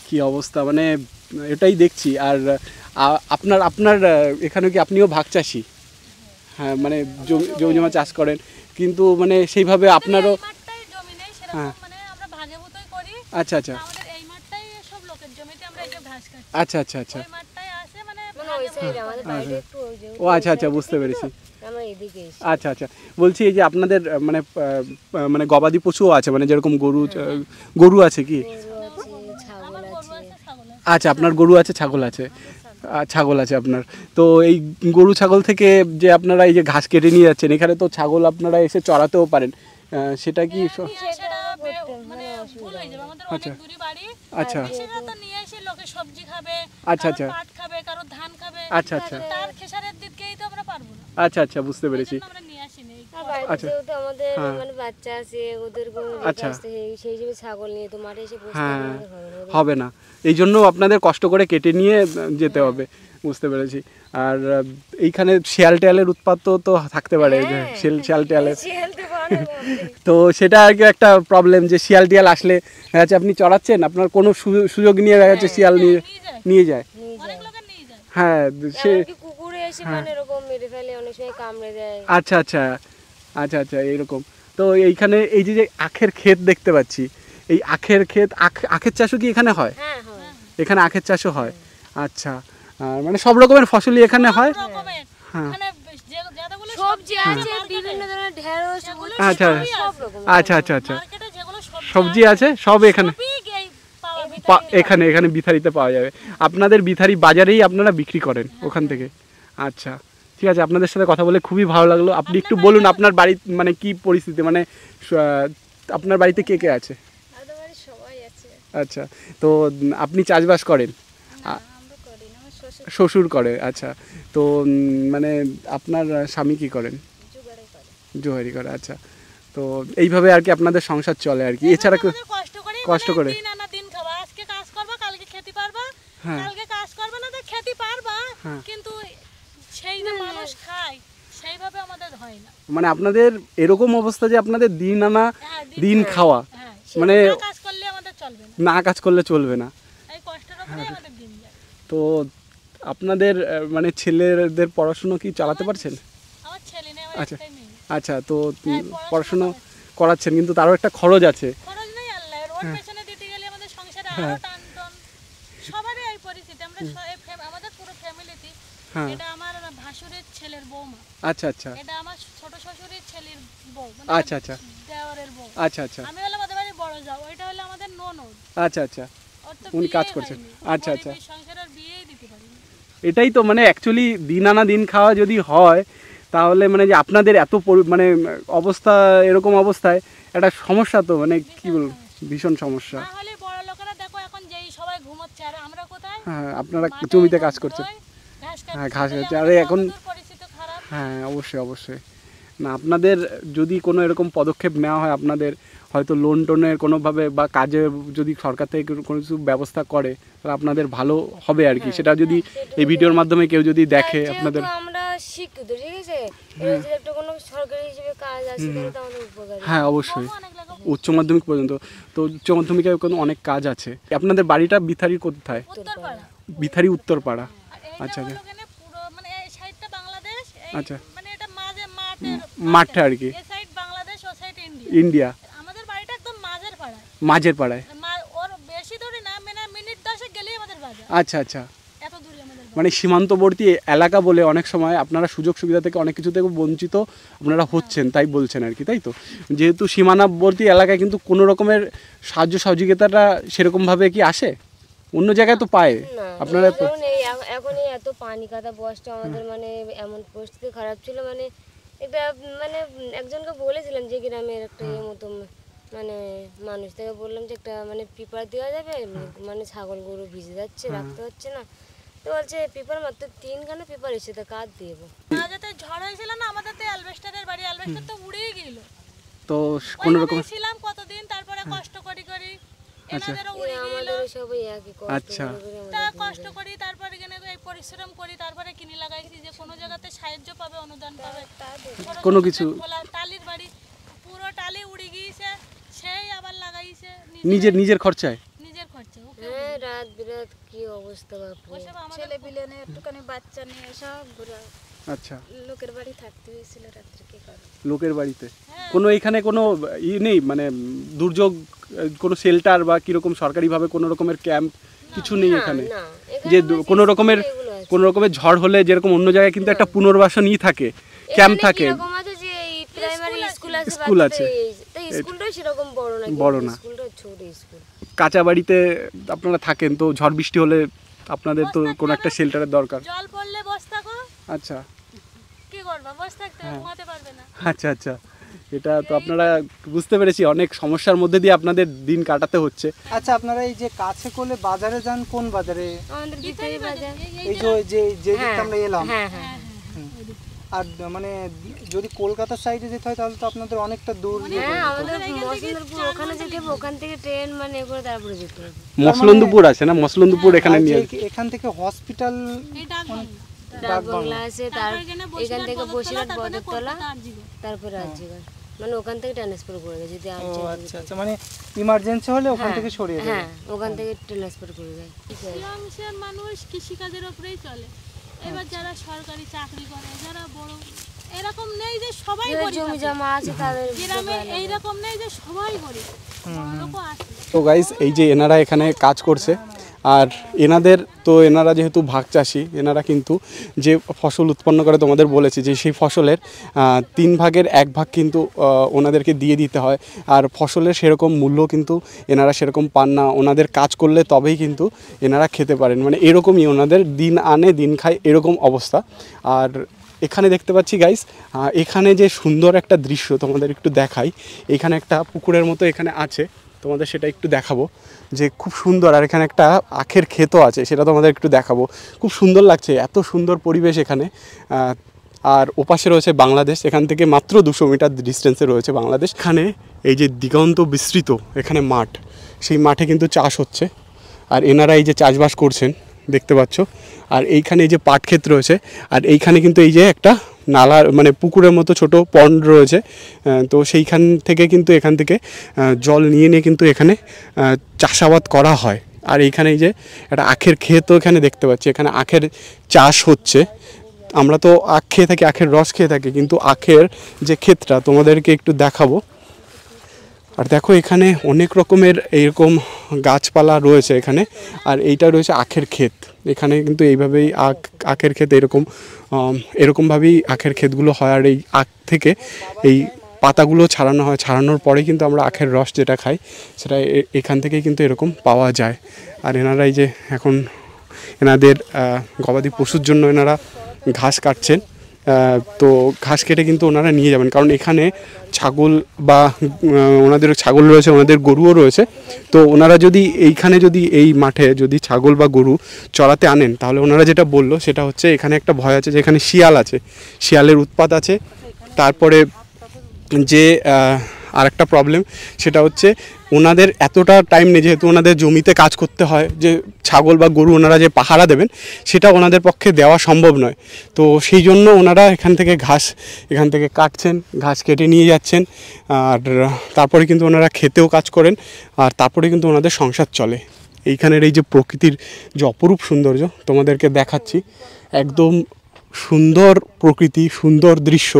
কি অবস্থা, মানে এটাই দেখছি। আর আপনার এখানে কি আপনিও ভাগ চাষি? হ্যাঁ, মানে জমি জমা চাষ করেন, কিন্তু মানে সেইভাবে আপনারও আচ্ছা আচ্ছা আচ্ছা আচ্ছা আচ্ছা, ও আচ্ছা আচ্ছা, বুঝতে পেরেছি। আচ্ছা আচ্ছা, বলছি এই যে আপনাদের মানে মানে গবাদি পশুও আছে, মানে যেরকম গরু আছে কি? আচ্ছা, আপনার গরু আছে, ছাগল আছে, ছাগল আছে আপনার। তো এই গরু ছাগল থেকে যে আপনারা এই যে ঘাস কেটে নিয়ে যাচ্ছেন, এখানে তো ছাগল আপনারা এসে চড়াতেও পারেন, সেটা কি? আচ্ছা আচ্ছা আচ্ছা আচ্ছা আচ্ছা আচ্ছা আচ্ছা আচ্ছা, বুঝতে পেরেছি। আচ্ছা আমাদের মানে বাচ্চা আছে, ওদের সেই হিসেবে ছাগল নিয়ে তো মাঠে এসে হ্যাঁ হবে না, এই জন্য আপনাদের কষ্ট করে কেটে নিয়ে যেতে হবে, বুঝতে পেরেছি। আর এইখানে শিয়াল টিয়ালের উৎপাত তো থাকতে পারে, শিয়াল টিয়ালের, তো সেটা আর কি একটা প্রবলেম, যে শিয়াল টিয়াল আসলে আছে আপনি চড়াচ্ছেন, আপনার কোনো সুযোগ নিয়ে গেছে শিয়াল নিয়ে যায়। হ্যাঁ, সে কুকুরে এসে মানে এরকম মেরে ফেলে, অনেক সময় কামড়ে দেয়। আচ্ছা আচ্ছা আচ্ছা আচ্ছা, এইরকম। তো এইখানে এই যে আখের ক্ষেত দেখতে পাচ্ছি, এই আখের ক্ষেত, আখের চাষও কি এখানে হয়? এখানে আখের চাষও হয়, আচ্ছা, মানে সব রকমের ফসলই এখানে হয়। হ্যাঁ, সবজি আছে, বিভিন্ন ধরনের ঢেঁড়স, আচ্ছা আচ্ছা আচ্ছা আচ্ছা, সবজি আছে সব এখানে, এখানে বিথারিতে পাওয়া যাবে। আপনাদের বিথারি বাজারেই আপনারা বিক্রি করেন ওখান থেকে? আচ্ছা, ঠিক আছে, আপনাদের সাথে কথা বলে খুবই ভালো লাগলো। আপনি একটু বলুন আপনার বাড়ি মানে কি পরিস্থিতি, মানে আপনার বাড়িতে কে কে আছে? আচ্ছা, তো আপনি চাষবাস করেন? শ্বশুর করে, আচ্ছা, তো মানে আপনার স্বামী কি করেন? জোহারি করে, আচ্ছা, তো এইভাবে আর কি আপনাদের সংসার চলে আর কি, এছাড়া কষ্ট করে মানে আপনাদের এরকম অবস্থা যে আপনাদের দিন আনা দিন খাওয়া, মানে না কাজ করলে চলবে না। তো আপনাদের মানে ছেলেদের পড়াশুনো কি চালাতে পারছেন? আচ্ছা আচ্ছা, তো পড়াশুনো করাচ্ছেন, কিন্তু তারও একটা খরচ আছে। হ্যাঁ, আচ্ছা আচ্ছা আচ্ছা আচ্ছা আচ্ছা আচ্ছা আচ্ছা আচ্ছা, উনি কাজ করছেন, আচ্ছা আচ্ছা, এটাই তো মানে অ্যাকচুয়ালি দিন আনা দিন খাওয়া যদি হয়, তাহলে মানে যে আপনাদের এত মানে অবস্থা, এরকম অবস্থায় একটা সমস্যা, তো মানে কি বলবো, ভীষণ সমস্যা। হ্যাঁ, আপনারা জমিতে কাজ করছেন, হ্যাঁ ঘাস হচ্ছে, আরে এখন হ্যাঁ অবশ্যই অবশ্যই, না আপনাদের যদি কোনো এরকম পদক্ষেপ নেওয়া হয়, আপনাদের হয়তো লোন টোনের কোনোভাবে বা কাজে যদি সরকার থেকে কোনো কিছু ব্যবস্থা করে, তাহলে আপনাদের ভালো হবে আর কি। সেটা যদি এই ভিডিওর মাধ্যমে কেউ যদি দেখে আপনাদের, আমরা শিক্ষিত, ঠিক আছে, একটা কোনো সরকারি হিসেবে কাজ আছে, তাহলে তো আমাদের উপকারী। হ্যাঁ অবশ্যই, উচ্চ মাধ্যমিক পর্যন্ত, তো উচ্চ মাধ্যমিকে কোনো অনেক কাজ আছে। আপনাদের বাড়িটা বিথারির কোথায়? বিথারি উত্তরপাড়া, আচ্ছা আচ্ছা আচ্ছা, মাঠটা আর কি, ইন্ডিয়া, মাঝের পাড়ায়, আচ্ছা আচ্ছা মানে সীমান্তবর্তী এলাকা বলে অনেক সময় আপনারা সুযোগ সুবিধা থেকে অনেক কিছু থেকে বঞ্চিত আপনারা হচ্ছেন, তাই বলছেন আর কি, তাই তো? যেহেতু সীমানাবর্তী এলাকায় কিন্তু কোনো রকমের সাহায্য সহযোগিতাটা সেরকমভাবে কি আসে? অন্য জায়গায় তো পায় আপনারা তো। এখন এত পানি কাদা বসটা আমাদের মানে এমন পরিস্থিতি খারাপ ছিল, মানে একটা মানে একজনকে বলেছিলাম যে গ্রামের একটা মতো মানে মানুষ থেকে বললাম যে একটা মানে পেপার দেওয়া যাবে, মানে ছাগল গরু ভিজে যাচ্ছে, রাখতে হচ্ছে না। তো বলছে পেপার মাত্র 3খানা পেপার এসে তা কাজ দেবো। যাতে ঝড় হয়েছিল না আমাদের তো অ্যালবেস্টারের বাড়ি, অ্যালবেস্টার তো উড়েই গেল। তো কোনো রকম ছিলাম কতদিন, তারপরে কষ্ট করি এনাদেরও উড়ে গেল। আমাদের সবাই একই কষ্ট আচ্ছা তা কষ্ট করি, তারপরে এখানে এই পরিশ্রম করি, তারপরে কিনে লাগাইছি যে কোনো জায়গাতে সাহায্য পাবে, অনুদান পাবে, কোনো কিছু। টালির বাড়ি পুরো টালি উড়ে গিয়েছে, সেই আবার লাগাইছে নিজের খরচায়, নিজের খরচা। হ্যাঁ, রাত বিরাত কি অবস্থা বাপু, ছেলে পিলে নিয়ে একটুখানি বাচ্চা নিয়ে সব ঘুরে আচ্ছা লোকের বাড়ি থাকতে হয়েছিল রাত্রে। কি করে লোকের বাড়িতে? কোনো এখানে কোনো ই নেই মানে দুর্যোগ, কোনো শেল্টার বা কিরকম সরকারিভাবে কোনো রকমের ক্যাম্প কিছু নেই এখানে? যে কোনো রকমের ঝড় হলে যেরকম অন্য জায়গায় কিন্তু একটা পুনর্বাসনই থাকে, ক্যাম্প থাকে, স্কুল আছে, বড় না, কাঁচা বাড়িতে আপনারা থাকেন, তো ঝড় বৃষ্টি হলে আপনাদের তো কোনো একটা শেল্টারের দরকার। জল পড়লে বস থাকো। আচ্ছা কি করবা, বস থাকতে ঘুমাতে পারবে না। আচ্ছা আচ্ছা, এটা তো আপনারা বুঝতে পেরেছি অনেক সমস্যার মধ্যে দিয়ে আপনাদের দিন কাটাতে হচ্ছে। আচ্ছা, আপনারা এই যে কাছে করলে বাজারে যান, কোন বাজারে? আমাদের ভিতরে বাজার, এই যে দিকটা আমরা এলাম। হ্যাঁ হ্যাঁ। আর মানে যদি কলকাতার সাইডে যেতে হয় তাহলে তো আপনাদের অনেকটা দূর। হ্যাঁ, আমাদের মসলন্দপুর ওখানে যেতে হবে, ওখান থেকে ট্রেন মানে করে তারপরে যেতে হবে। মসলন্দপুর আছে না, মসলন্দপুর এখানে নিয়ে এখান থেকে হসপিটাল ডাক বাংলা আছে, তার এখান থেকে বসিরহাট বদরতলা, তারপরে রাজগঞ্জ, মানে ওখান থেকে ট্রান্সফার করে দেয় যদি। আচ্ছা আচ্ছা, মানে ইমার্জেন্সি হলে ওখান থেকে সরিয়ে দেয়। হ্যাঁ, ওখান থেকে ট্রান্সফার করে দেয়। অংশের মানুষ কৃষিকাজের উপরেই চলে। এবার যারা সরকারি চাকরি করে, যারা বড় এরকম নেই যে সবাই জমি জমা আছে তাদের, গ্রামে এইরকম নেই যে সবাই গরিব, লোকও আছে। তো গাইস, এই যে এনারা এখানে কাজ করছে, আর এনারা যেহেতু ভাগ চাষি, এনারা কিন্তু যে ফসল উৎপন্ন করে তোমাদের বলেছি যে সেই ফসলের 3 ভাগের 1 ভাগ কিন্তু ওনাদেরকে দিয়ে দিতে হয়। আর ফসলের সেরকম মূল্য কিন্তু এনারা সেরকম পান না, ওনাদের কাজ করলে তবেই কিন্তু এনারা খেতে পারেন, মানে এরকমই ওনাদের দিন আনে দিন খায় এরকম অবস্থা। আর এখানে দেখতে পাচ্ছি গাইস, এখানে যে সুন্দর একটা দৃশ্য তোমাদের একটু দেখাই। এখানে একটা পুকুরের মতো এখানে আছে, তোমাদের সেটা একটু দেখাবো যে খুব সুন্দর। আর এখানে একটা আখের ক্ষেতও আছে, সেটা তোমাদের একটু দেখাবো। খুব সুন্দর লাগছে, এত সুন্দর পরিবেশ এখানে। আর ওপাশে রয়েছে বাংলাদেশ, এখান থেকে মাত্র 200 মিটার ডিস্টেন্সে রয়েছে বাংলাদেশ। এখানে এই যে দিগন্ত বিস্তৃত এখানে মাঠ, সেই মাঠে কিন্তু চাষ হচ্ছে, আর এনারা এই যে চাষবাস করছেন দেখতে পাচ্ছ। আর এইখানে এই যে পাট ক্ষেত রয়েছে, আর এইখানে কিন্তু এই যে একটা নালা মানে পুকুরের মতো ছোট পন্ড রয়েছে, তো সেইখান থেকে কিন্তু এখান থেকে জল নিয়ে কিন্তু এখানে চাষাবাদ করা হয়। আর এইখানে এই যে একটা আখের ক্ষেতও এখানে দেখতে পাচ্ছি, এখানে আখের চাষ হচ্ছে। আমরা তো আখ খেয়ে থাকি, আখের রস খেয়ে থাকি, কিন্তু আখের যে ক্ষেতটা তোমাদেরকে একটু দেখাবো। আর দেখো এখানে অনেক রকমের এইরকম গাছপালা রয়েছে এখানে, আর এইটা রয়েছে আখের ক্ষেত। এখানে কিন্তু এইভাবেই আখের ক্ষেত এরকমভাবেই আখের ক্ষেতগুলো হয়। আর এই আখ থেকে এই পাতাগুলো ছাড়ানো হয়, ছাড়ানোর পরে কিন্তু আমরা আখের রস যেটা খাই সেটা এখান থেকেই কিন্তু এরকম পাওয়া যায়। আর এনারা এই যে এখন এনাদের গবাদি পশুর জন্য এনারা ঘাস কাটছেন, তো ঘাস কেটে কিন্তু ওনারা নিয়ে যাবেন, কারণ এখানে ছাগল বা ওনাদের ছাগল রয়েছে, ওনাদের গরুও রয়েছে। তো ওনারা যদি এই মাঠে যদি ছাগল বা গরু চড়াতে আনেন, তাহলে ওনারা যেটা বললো সেটা হচ্ছে এখানে একটা ভয় আছে যে এখানে শিয়াল আছে, শিয়ালের উৎপাত আছে। তারপরে যে আরেকটা প্রবলেম সেটা হচ্ছে ওনাদের এতটা টাইম নেই, যেহেতু ওনাদের জমিতে কাজ করতে হয়, যে ছাগল বা গরু ওনারা যে পাহারা দেবেন সেটা ওনাদের পক্ষে দেওয়া সম্ভব নয়। তো সেই জন্য ওনারা এখান থেকে কাটছেন, ঘাস কেটে নিয়ে যাচ্ছেন, আর তারপরে কিন্তু ওনারা খেতেও কাজ করেন, আর তারপরে কিন্তু ওনাদের সংসার চলে। এইখানের এই যে প্রকৃতির যে অপরূপ সৌন্দর্য তোমাদেরকে দেখাচ্ছি, একদম সুন্দর প্রকৃতি, সুন্দর দৃশ্য,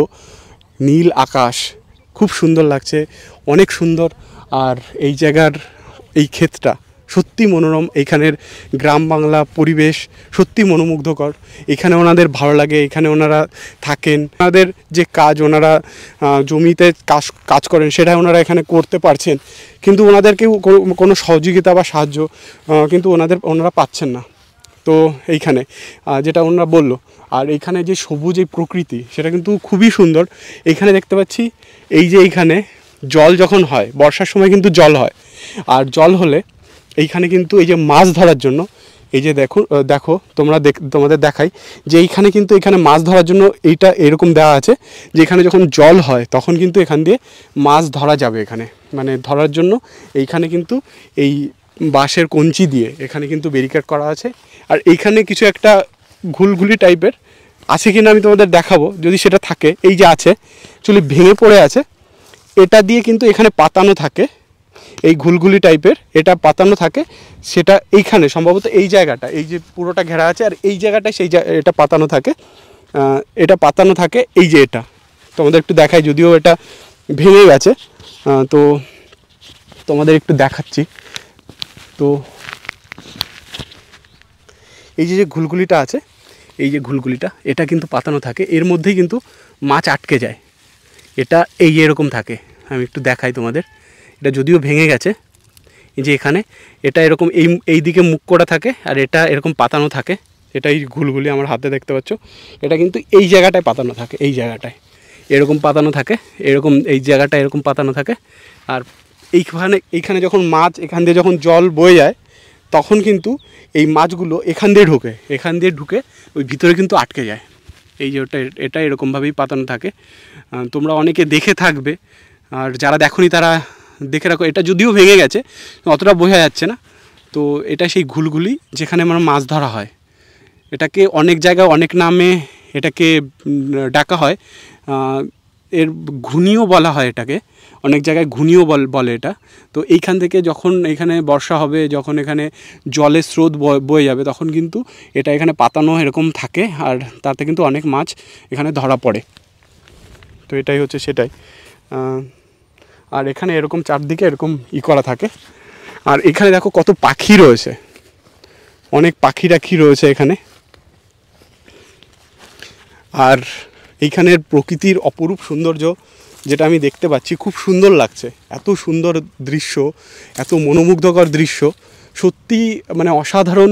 নীল আকাশ, খুব সুন্দর লাগছে, অনেক সুন্দর। আর এই জায়গার এই ক্ষেতটা সত্যি মনোরম। এইখানের গ্রাম বাংলা পরিবেশ সত্যি মনোমুগ্ধকর। এখানে ওনাদের ভালো লাগে, এখানে ওনারা থাকেন, ওনাদের যে কাজ ওনারা জমিতে কাজ করেন সেটা ওনারা এখানে করতে পারছেন, কিন্তু ওনাদেরকেও কোনো সহযোগিতা বা সাহায্য কিন্তু ওনারা পাচ্ছেন না। তো এইখানে যেটা ওনারা বললো, আর এইখানে যে সবুজ এই প্রকৃতি সেটা কিন্তু খুবই সুন্দর। এইখানে দেখতে পাচ্ছি এই যে এইখানে জল যখন হয় বর্ষার সময় কিন্তু জল হয়, আর জল হলে এইখানে কিন্তু এই যে মাছ ধরার জন্য এই যে দেখো তোমাদের দেখাই যে এইখানে কিন্তু এখানে মাছ ধরার জন্য এইটা এরকম দেওয়া আছে যে এখানে যখন জল হয় তখন কিন্তু এখান দিয়ে মাছ ধরা যাবে। এখানে মানে ধরার জন্য এইখানে কিন্তু এই বাঁশের কঞ্চি দিয়ে এখানে কিন্তু ব্যারিকেড করা আছে। আর এইখানে কিছু একটা ঘুলঘুলি টাইপের আছে কিনা আমি তোমাদের দেখাবো, যদি সেটা থাকে। এই যে আছে অ্যাকচুয়ালি ভেঙে পড়ে আছে, এটা দিয়ে কিন্তু এখানে পাতানো থাকে, এই ঘুলঘুলি টাইপের এটা পাতানো থাকে। সেটা এইখানে সম্ভবত এই জায়গাটা, এই যে পুরোটা ঘেরা আছে আর এই জায়গাটায় এটা পাতানো থাকে, এটা পাতানো থাকে। এই যে এটা তোমাদের একটু দেখাই, যদিও এটা ভেঙে গেছে, তো তোমাদের একটু দেখাচ্ছি। তো এই যে ঘুলঘুলিটা আছে, এই যে ঘুলঘুলিটা এটা কিন্তু পাতানো থাকে, এর মধ্যেই কিন্তু মাছ আটকে যায়। এটা এই এরকম থাকে, আমি একটু দেখাই তোমাদের। এটা যদিও ভেঙে গেছে, এই যে এখানে এটা এরকম এই দিকে মুখ করা থাকে আর এটা এরকম পাতানো থাকে। এটা এই ঘুলঘুলি আমার হাতে দেখতে পাচ্ছ, এটা কিন্তু এই জায়গাটায় পাতানো থাকে, এই জায়গাটায় এরকম পাতানো থাকে, এরকম এই জায়গাটা এরকম পাতানো থাকে। আর এইখানে যখন মাছ এখান দিয়ে যখন জল বয়ে যায় তখন কিন্তু এই মাছগুলো এখান দিয়ে ঢুকে ওই ভিতরে কিন্তু আটকে যায়। এই যে এটা এরকমভাবেই পাতানো থাকে, তোমরা অনেকে দেখে থাকবে, আর যারা দেখোনি তারা দেখে রাখো। এটা যদিও ভেঙে গেছে অতটা বোঝা যাচ্ছে না। তো এটা সেই ঘুলঘুলি যেখানে আমার মাছ ধরা হয়। এটাকে অনেক জায়গায় অনেক নামে এটাকে ডাকা হয়, এর ঘুনিও বলা হয়, এটাকে অনেক জায়গায় ঘুনিও বলে এটা। তো এইখান থেকে যখন এখানে বর্ষা হবে, যখন এখানে জলের স্রোত বয়ে যাবে তখন কিন্তু এটা এখানে পাতানো এরকম থাকে, আর তাতে কিন্তু অনেক মাছ এখানে ধরা পড়ে। তো এটাই হচ্ছে সেটাই। আর এখানে এরকম চারদিকে এরকম করা থাকে। আর এখানে দেখো কত পাখি রয়েছে, অনেক পাখি রয়েছে এখানে। আর এইখানের প্রকৃতির অপরূপ সৌন্দর্য যেটা আমি দেখতে পাচ্ছি, খুব সুন্দর লাগছে। এত সুন্দর দৃশ্য, এত মনোমুগ্ধকর দৃশ্য, সত্যি মানে অসাধারণ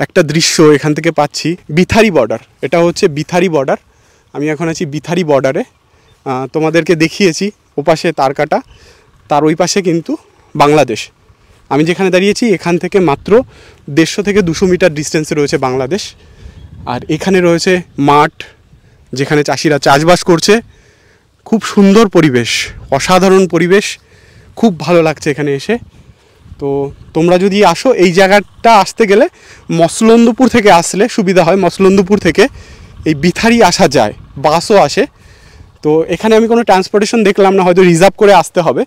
একটা দৃশ্য এখান থেকে পাচ্ছি। বিথারি বর্ডার, এটা হচ্ছে বিথারি বর্ডার। আমি এখন আছি বিথারি বর্ডারে, তোমাদেরকে দেখিয়েছি ওপাশে তারকাটা, তার ওই পাশে কিন্তু বাংলাদেশ। আমি যেখানে দাঁড়িয়েছি এখান থেকে মাত্র 150 থেকে 200 মিটার ডিস্টেন্সে রয়েছে বাংলাদেশ। আর এখানে রয়েছে মাঠ যেখানে চাষিরা চাষবাস করছে। খুব সুন্দর পরিবেশ, অসাধারণ পরিবেশ, খুব ভালো লাগছে এখানে এসে। তো তোমরা যদি আসো, এই জায়গাটা আসতে গেলে মসলন্দপুর থেকে আসলে সুবিধা হয়। মসলন্দপুর থেকে এই বিথারি আসা যায়, বাসও আসে। তো এখানে আমি কোনো ট্রান্সপোর্টেশন দেখলাম না, হয়তো রিজার্ভ করে আসতে হবে।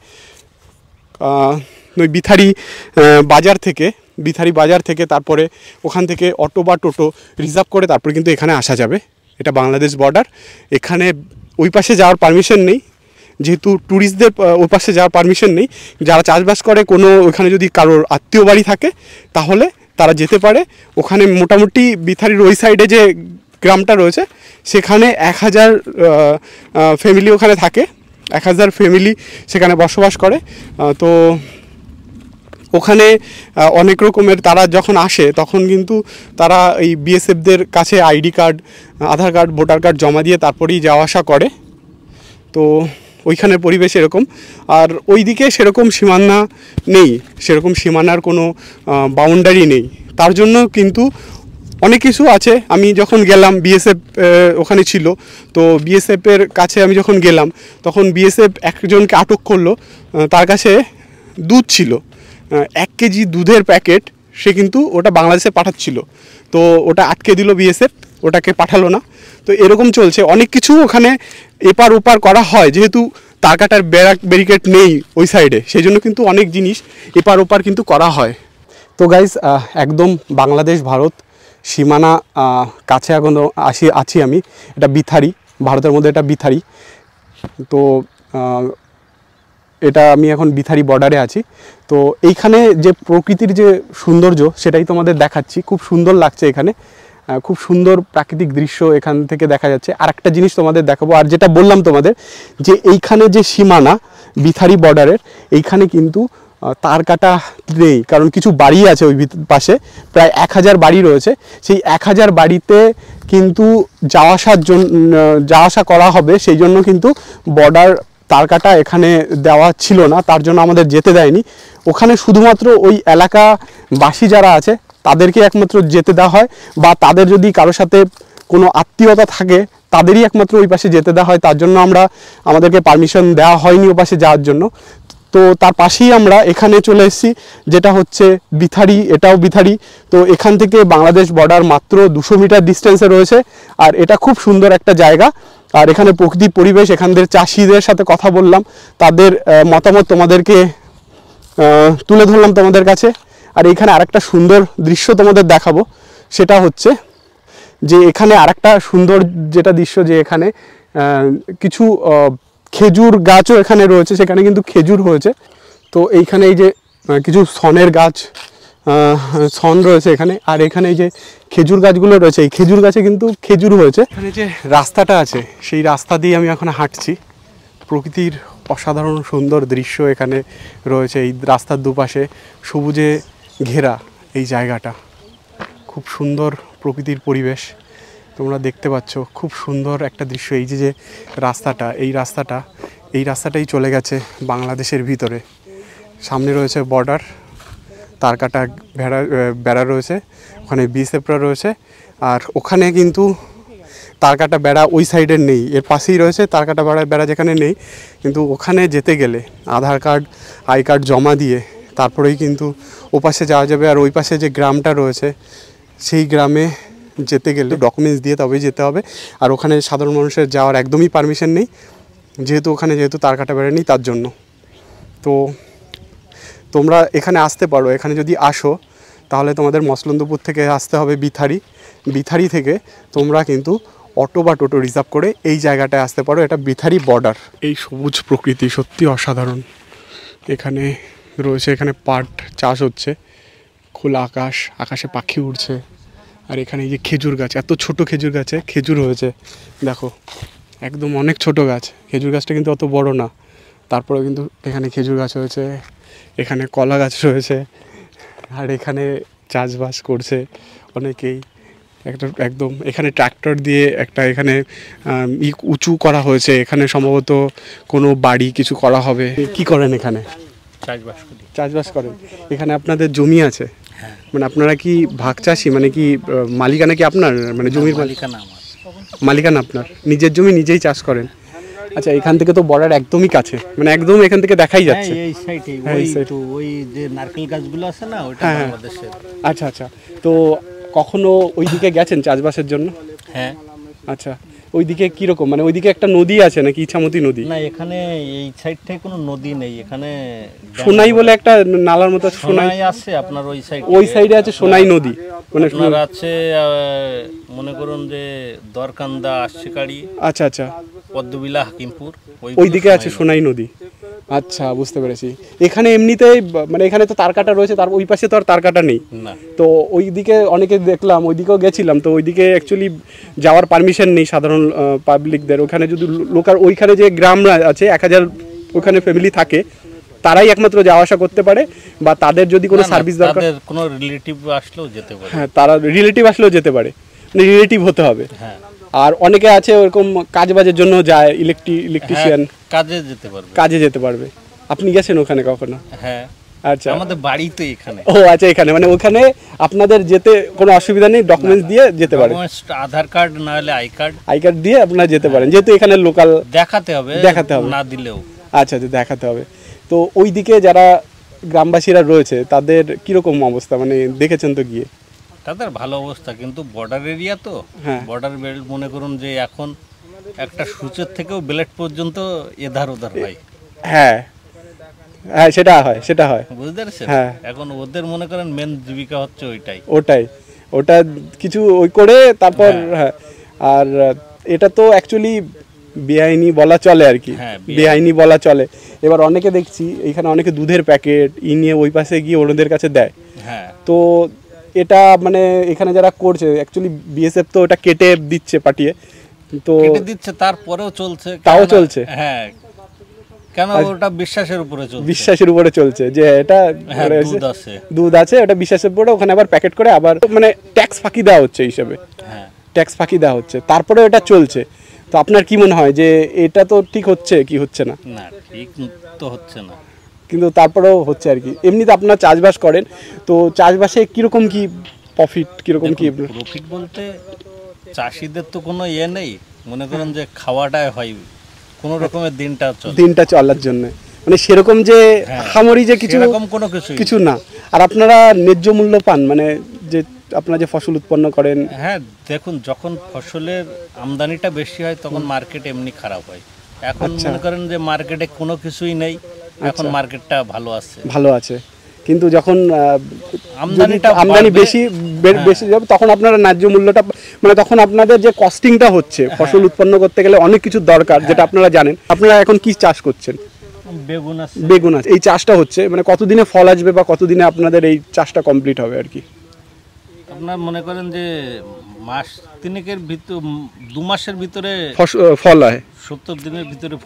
ওই বিথারি বাজার থেকে তারপরে ওখান থেকে অটো বা টোটো রিজার্ভ করে তারপরে কিন্তু এখানে আসা যাবে। এটা বাংলাদেশ বর্ডার। এখানে ওই পাশে যাওয়ার পারমিশন নেই, যেহেতু ট্যুরিস্টদের ওই পাশে যাওয়ার পারমিশন নেই। যারা চাষবাস করে, কোনো ওখানে যদি কারোর আত্মীয় বাড়ি থাকে তাহলে তারা যেতে পারে। ওখানে মোটামুটি বিথারির ওই সাইডে যে গ্রামটা রয়েছে সেখানে 1000 ফ্যামিলি ওখানে থাকে, 1000 ফ্যামিলি সেখানে বসবাস করে। তো ওখানে অনেক রকমের তারা যখন আসে তখন কিন্তু তারা এই বিএসএফদের কাছে আইডি কার্ড, আধার কার্ড, ভোটার কার্ড জমা দিয়ে তারপরেই যাওয়া আসা করে। তো ওইখানের পরিবেশ এরকম। আর ওই দিকে সেরকম সীমানা নেই, সেরকম সীমানার কোনো বাউন্ডারি নেই। তার জন্য কিন্তু অনেক কিছু আছে। আমি যখন গেলাম, বিএসএফ ওখানে ছিল, তো বিএসএফের কাছে আমি যখন গেলাম তখন বিএসএফ একজনকে আটক করলো। তার কাছে দুধ ছিল, 1 কেজি দুধের প্যাকেট, সে কিন্তু ওটা বাংলাদেশে পাঠাচ্ছিল। তো ওটা আটকে দিল বিএসএফ, ওটাকে পাঠালো না। তো এরকম চলছে অনেক কিছু। ওখানে এপার ওপার করা হয়, যেহেতু তারকাটার ব্যারিকেড নেই ওই সাইডে, সেই জন্য কিন্তু অনেক জিনিস এপার ওপার কিন্তু করা হয়। তো গাইজ, একদম বাংলাদেশ ভারত সীমানা কাছে এখন আছি আমি। এটা বিথারি, ভারতের মধ্যে এটা বিথারি। তো এটা আমি এখন বিথারি বর্ডারে আছি। তো এইখানে যে প্রকৃতির যে সৌন্দর্য সেটাই তোমাদের দেখাচ্ছি। খুব সুন্দর লাগছে এখানে, খুব সুন্দর প্রাকৃতিক দৃশ্য এখান থেকে দেখা যাচ্ছে। আর একটা জিনিস তোমাদের দেখাবো, আর যেটা বললাম তোমাদের যে এইখানে যে সীমানা বিথারি বর্ডারের, এইখানে কিন্তু তার কাটা নেই, কারণ কিছু বাড়ি আছে ওই পাশে, প্রায় 1000 বাড়ি রয়েছে। সেই 1000 বাড়িতে কিন্তু যাওয়া আসা করা হবে, সেই জন্য কিন্তু বর্ডার তার কাটা এখানে দেওয়া ছিল না, তার জন্য আমাদের যেতে দেয়নি। ওখানে শুধুমাত্র ওই এলাকাবাসী যারা আছে তাদেরকে একমাত্র যেতে দেওয়া হয়, বা তাদের যদি কারোর সাথে কোনো আত্মীয়তা থাকে তাদেরই একমাত্র ওই পাশে যেতে দেওয়া হয়। তার জন্য আমাদেরকে পারমিশন দেওয়া হয়নি ও পাশে যাওয়ার জন্য। তো তার পাশেই আমরা এখানে চলে এসেছি, যেটা হচ্ছে বিথারি, এটাও বিথারি। তো এখান থেকে বাংলাদেশ বর্ডার মাত্র 200 মিটার ডিস্টেন্সে রয়েছে। আর এটা খুব সুন্দর একটা জায়গা। আর এখানে প্রকৃতি পরিবেশ, এখানদের চাষিদের সাথে কথা বললাম, তাদের মতামত তোমাদেরকে তুলে ধরলাম তোমাদের কাছে। আর এখানে আরেকটা সুন্দর দৃশ্য তোমাদের দেখাবো, সেটা হচ্ছে যে এখানে আরেকটা সুন্দর যেটা দৃশ্য, যে এখানে কিছু খেজুর গাছও এখানে রয়েছে, সেখানে কিন্তু খেজুর হয়েছে। তো এইখানে এই যে কিছু শনের গাছ, শন রয়েছে এখানে। আর এখানে এই যে খেজুর গাছগুলো রয়েছে, এই খেজুর গাছে কিন্তু খেজুর হয়েছে। এখানে যে রাস্তাটা আছে সেই রাস্তা দিয়ে আমি এখন হাঁটছি। প্রকৃতির অসাধারণ সুন্দর দৃশ্য এখানে রয়েছে। এই রাস্তার দুপাশে সবুজে ঘেরা এই জায়গাটা, খুব সুন্দর প্রকৃতির পরিবেশ তোমরা দেখতে পাচ্ছ। খুব সুন্দর একটা দৃশ্য। এই যে রাস্তাটা, এই রাস্তাটাই চলে গেছে বাংলাদেশের ভিতরে। সামনে রয়েছে বর্ডার, তার কাটা বেড়া রয়েছে, ওখানে BSF রয়েছে। আর ওখানে কিন্তু তার কাটা বেড়া ওই সাইডের নেই, এর পাশেই রয়েছে তার কাটা বেড়া যেখানে নেই। কিন্তু ওখানে যেতে গেলে আধার কার্ড, আই কার্ড জমা দিয়ে তারপরেই কিন্তু ওপাশে যাওয়া যাবে। আর ওই পাশে যে গ্রামটা রয়েছে সেই গ্রামে যেতে গেলে ডকুমেন্টস দিয়ে তবেই যেতে হবে। আর ওখানে সাধারণ মানুষের যাওয়ার একদমই পারমিশন নেই, যেহেতু তার কাটা বেড়া নেই তার জন্য। তো তোমরা এখানে আসতে পারো। এখানে যদি আসো তাহলে তোমাদের মসলন্দপুর থেকে আসতে হবে বিথারি থেকে তোমরা কিন্তু অটো বা টোটো রিজার্ভ করে এই জায়গাটায় আসতে পারো। এটা বিথারি বর্ডার। এই সবুজ প্রকৃতি সত্যি অসাধারণ এখানে রয়েছে। এখানে পাট চাষ হচ্ছে, খোলা আকাশে পাখি উড়ছে। আর এখানে এই যে খেজুর গাছ, এত ছোট খেজুর গাছে খেজুর হয়েছে দেখো, একদম অনেক ছোট গাছ। খেজুর গাছটা কিন্তু অত বড় না, তারপরে কিন্তু এখানে খেজুর গাছ হয়েছে, এখানে কলা গাছ রয়েছে। আর এখানে চাষবাস করছে অনেকেই। একদম এখানে ট্র্যাক্টর দিয়ে একটা এখানে উঁচু করা হয়েছে। এখানে সম্ভবত কোনো বাড়ি কিছু করা হবে। কি করেন এখানে? চাষবাস করেন। এখানে আপনাদের জমি আছে? মানে আপনারা কি ভাগ চাষি, মানে কি মালিকানা কি আপনার, মানে জমির মালিকানা আপনার? নিজের জমি নিজেই চাষ করেন? আচ্ছা, এখান থেকে তো বর্ডার একদমই কাছে, মানে একদম এখান থেকে দেখাই যাচ্ছে। এই সাইডে ওই যে নারকেল গাছগুলো আছে না, ওটা বাংলাদেশের। আচ্ছা আচ্ছা, তো কখনো ওইদিকে গেছেন চাষবাসের জন্য? হ্যাঁ। আচ্ছা, ওইদিকে কিরকম, মানে ওইদিকে একটা নদী আছে নাকি, ইছামতি নদী? না, এখানে এই সাইডটায় কোনো নদী নেই। এখানে সোনাই বলে একটা নালার মতো সোনাই আছে আপনার ওই সাইডে আছে সোনাই নদী। মানে আপনার আছে মনে করুন যে দরকান্দা, আশিকাড়ি, আচ্ছা আচ্ছা, পদ্মবিলা, হাকিমপুর, ওইদিকে আছে সোনাই নদী। আচ্ছা, বুঝতে পেরেছি। এখানে এমনিতেই মানে এখানে তো তার কাটা রয়েছে, তার ওই পাশে তো আর তার কাটা নেই। তো ওইদিকে অনেকে দেখলাম, ওইদিকেও গেছিলাম, তো ওইদিকে অ্যাকচুয়ালি যাওয়ার পারমিশন নেই সাধারণ পাবলিকদের। ওখানে যদি লোকাল ওইখানে যে গ্রাম আছে 1000 ওখানে ফ্যামিলি থাকে, তারাই একমাত্র যাওয়া আসা করতে পারে, বা তাদের যদি কোনো সার্ভিস দরকার, কোনো রিলেটিভ আসলেও যেতে পারে। হ্যাঁ, তারা রিলেটিভ আসলেও যেতে পারে, মানে রিলেটিভ হতে হবে। হ্যাঁ। আর অনেকে আছে ওরকম কাজ বাজের জন্য যায়, ইলেকট্রিশিয়ান, কাজে যেতে পারবে। আপনি গেছেন ওখানে কখনো? হ্যাঁ। আচ্ছা, আমাদের বাড়ি তো এখানে। ও আচ্ছা, এখানে মানে ওখানে আপনাদের যেতে কোনো অসুবিধা নেই, ডকুমেন্টস দিয়ে যেতে পারেন। আধার কার্ড না হলে আই কার্ড দিয়ে আপনারা যেতে পারেন, যেহেতু এখানে লোকাল দেখাতে হবে না দিলেও। আচ্ছা আচ্ছা, দেখাতে হবে। তো ওইদিকে যারা গ্রামবাসীরা রয়েছে তাদের কিরকম অবস্থা, মানে দেখেছেন তো গিয়ে? তাদের ভালো অবস্থা, কিন্তু বর্ডার এরিয়া তো, বর্ডার বেল্ট মনে করুন যে এখন একটা সূচের থেকেও বেলেট পর্যন্ত এধার ওধার হয়। হ্যাঁ হ্যাঁ, সেটা হয় বুঝতে পারছেন। হ্যাঁ, এখন ওদের মনে করেন মেন জীবিকা হচ্ছে ওটা কিছু ওই করে তারপর। হ্যাঁ, আর এটা তো অ্যাকচুয়ালি বেআইনি বলা চলে আর কি, হ্যাঁ, বেআইনি বলা চলে। এবার অনেকে দেখছি এইখানে অনেকে দুধের প্যাকেট নিয়ে ওই পাশে গিয়ে ওনাদের কাছে দেয়। হ্যাঁ, তো এটা মানে এখানে যারা করছে অ্যাকচুয়ালি বিএসএফ তো ওটা কেটে দিচ্ছে পাঠিয়ে, তো কেটে দিচ্ছে, তারপরেও চলছে। তাও কেননা- চলছে? হ্যাঁ, কেন ওটা বিশ্বাসের উপরে চলছে। বিশ্বাসের উপরে চলছে যে এটা হ্যাঁ, রয়েছে, দুধ আছে। দুধ আছে, ওটা বিশ্বাসের উপরে ওখানে আবার প্যাকেট করে আবার মানে ট্যাক্স ফাঁকি দেওয়া হচ্ছে হিসাবে, হ্যাঁ, ট্যাক্স ফাঁকি দেওয়া হচ্ছে, তারপরে এটা চলছে। তো আপনার কি মনে হয় যে এটা তো ঠিক হচ্ছে কি হচ্ছে না? না ঠিক তো হচ্ছে না। কিন্তু তারপরেও হচ্ছে আর কি। এমনিতে আপনারা চাষবাস করেন, তো চাষবাসে কীরকম কি প্রফিট, কীরকম কি? প্রফিট বলতে চাষিদের তো কোনো ইয়ে নেই, মনে করেন যে খাওয়াটাই হয় কোনো রকমের দিনটা চলার জন্য, মানে সেরকম যে হামারি যে কিছু এরকম কোনো কিছু না। আর আপনারা ন্যায্য মূল্য পান, মানে যে আপনারা যে ফসল উৎপন্ন করেন? হ্যাঁ, দেখুন যখন ফসলের আমদানিটা বেশি হয় তখন মার্কেট এমনি খারাপ হয়। এখন মনে করেন যে মার্কেটে কোনো কিছুই নেই, এখন মার্কেটটা ভালো আছে, কিন্তু যখন আমদানি বেশি যাবে তখন আপনারা ন্যায্য মূল্যটা, মানে তখন আপনাদের যে কস্টিংটা হচ্ছে ফসল উৎপন্ন করতে গেলে অনেক কিছু দরকার, যেটা আপনারা জানেন। আপনারা এখন কি চাষ করছেন? বেগুন আছে। এই চাষটা হচ্ছে মানে কতদিনে ফল আসবে বা কতদিনে আপনাদের এই চাষটা কমপ্লিট হবে আর কি? আপনার মনে করেন যে মাস তিনেকের ভিতর, 2 মাসের ভিতরে ফল হয়, 70 দিনের ভিতরে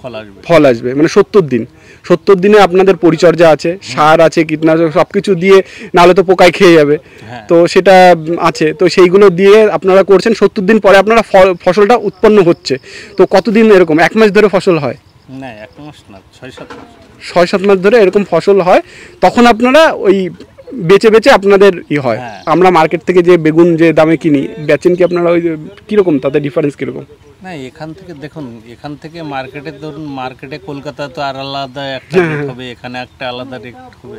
ফল আসবে, মানে 70 দিনে আপনাদের পরিচর্যা আছে, সার আছে, কীটনাশক সবকিছু দিয়ে, নাহলে তো পোকায় খেয়ে যাবে। তো সেটা আছে, তো সেইগুলো দিয়ে আপনারা করছেন। 70 দিন পরে আপনারা ফসলটা উৎপন্ন হচ্ছে। তো কতদিন এরকম 1 মাস ধরে ফসল হয়? না, 1 মাস না, 6-7 মাস ধরে এরকম ফসল হয়। তখন আপনারা ওই বেচে আপনাদের হয়। আমরা মার্কেট থেকে যে বেগুন যে দামে কিনি, বেচেন কি আপনারা? ওই কিরকম তাদের ডিফারেন্স কিরকম? না, এখান থেকে দেখুন, এখান থেকে মার্কেটে ধরুন, মার্কেটে কলকাতা তো আর আলাদা একটা রেট হবে, এখানে একটা আলাদা রেট হবে।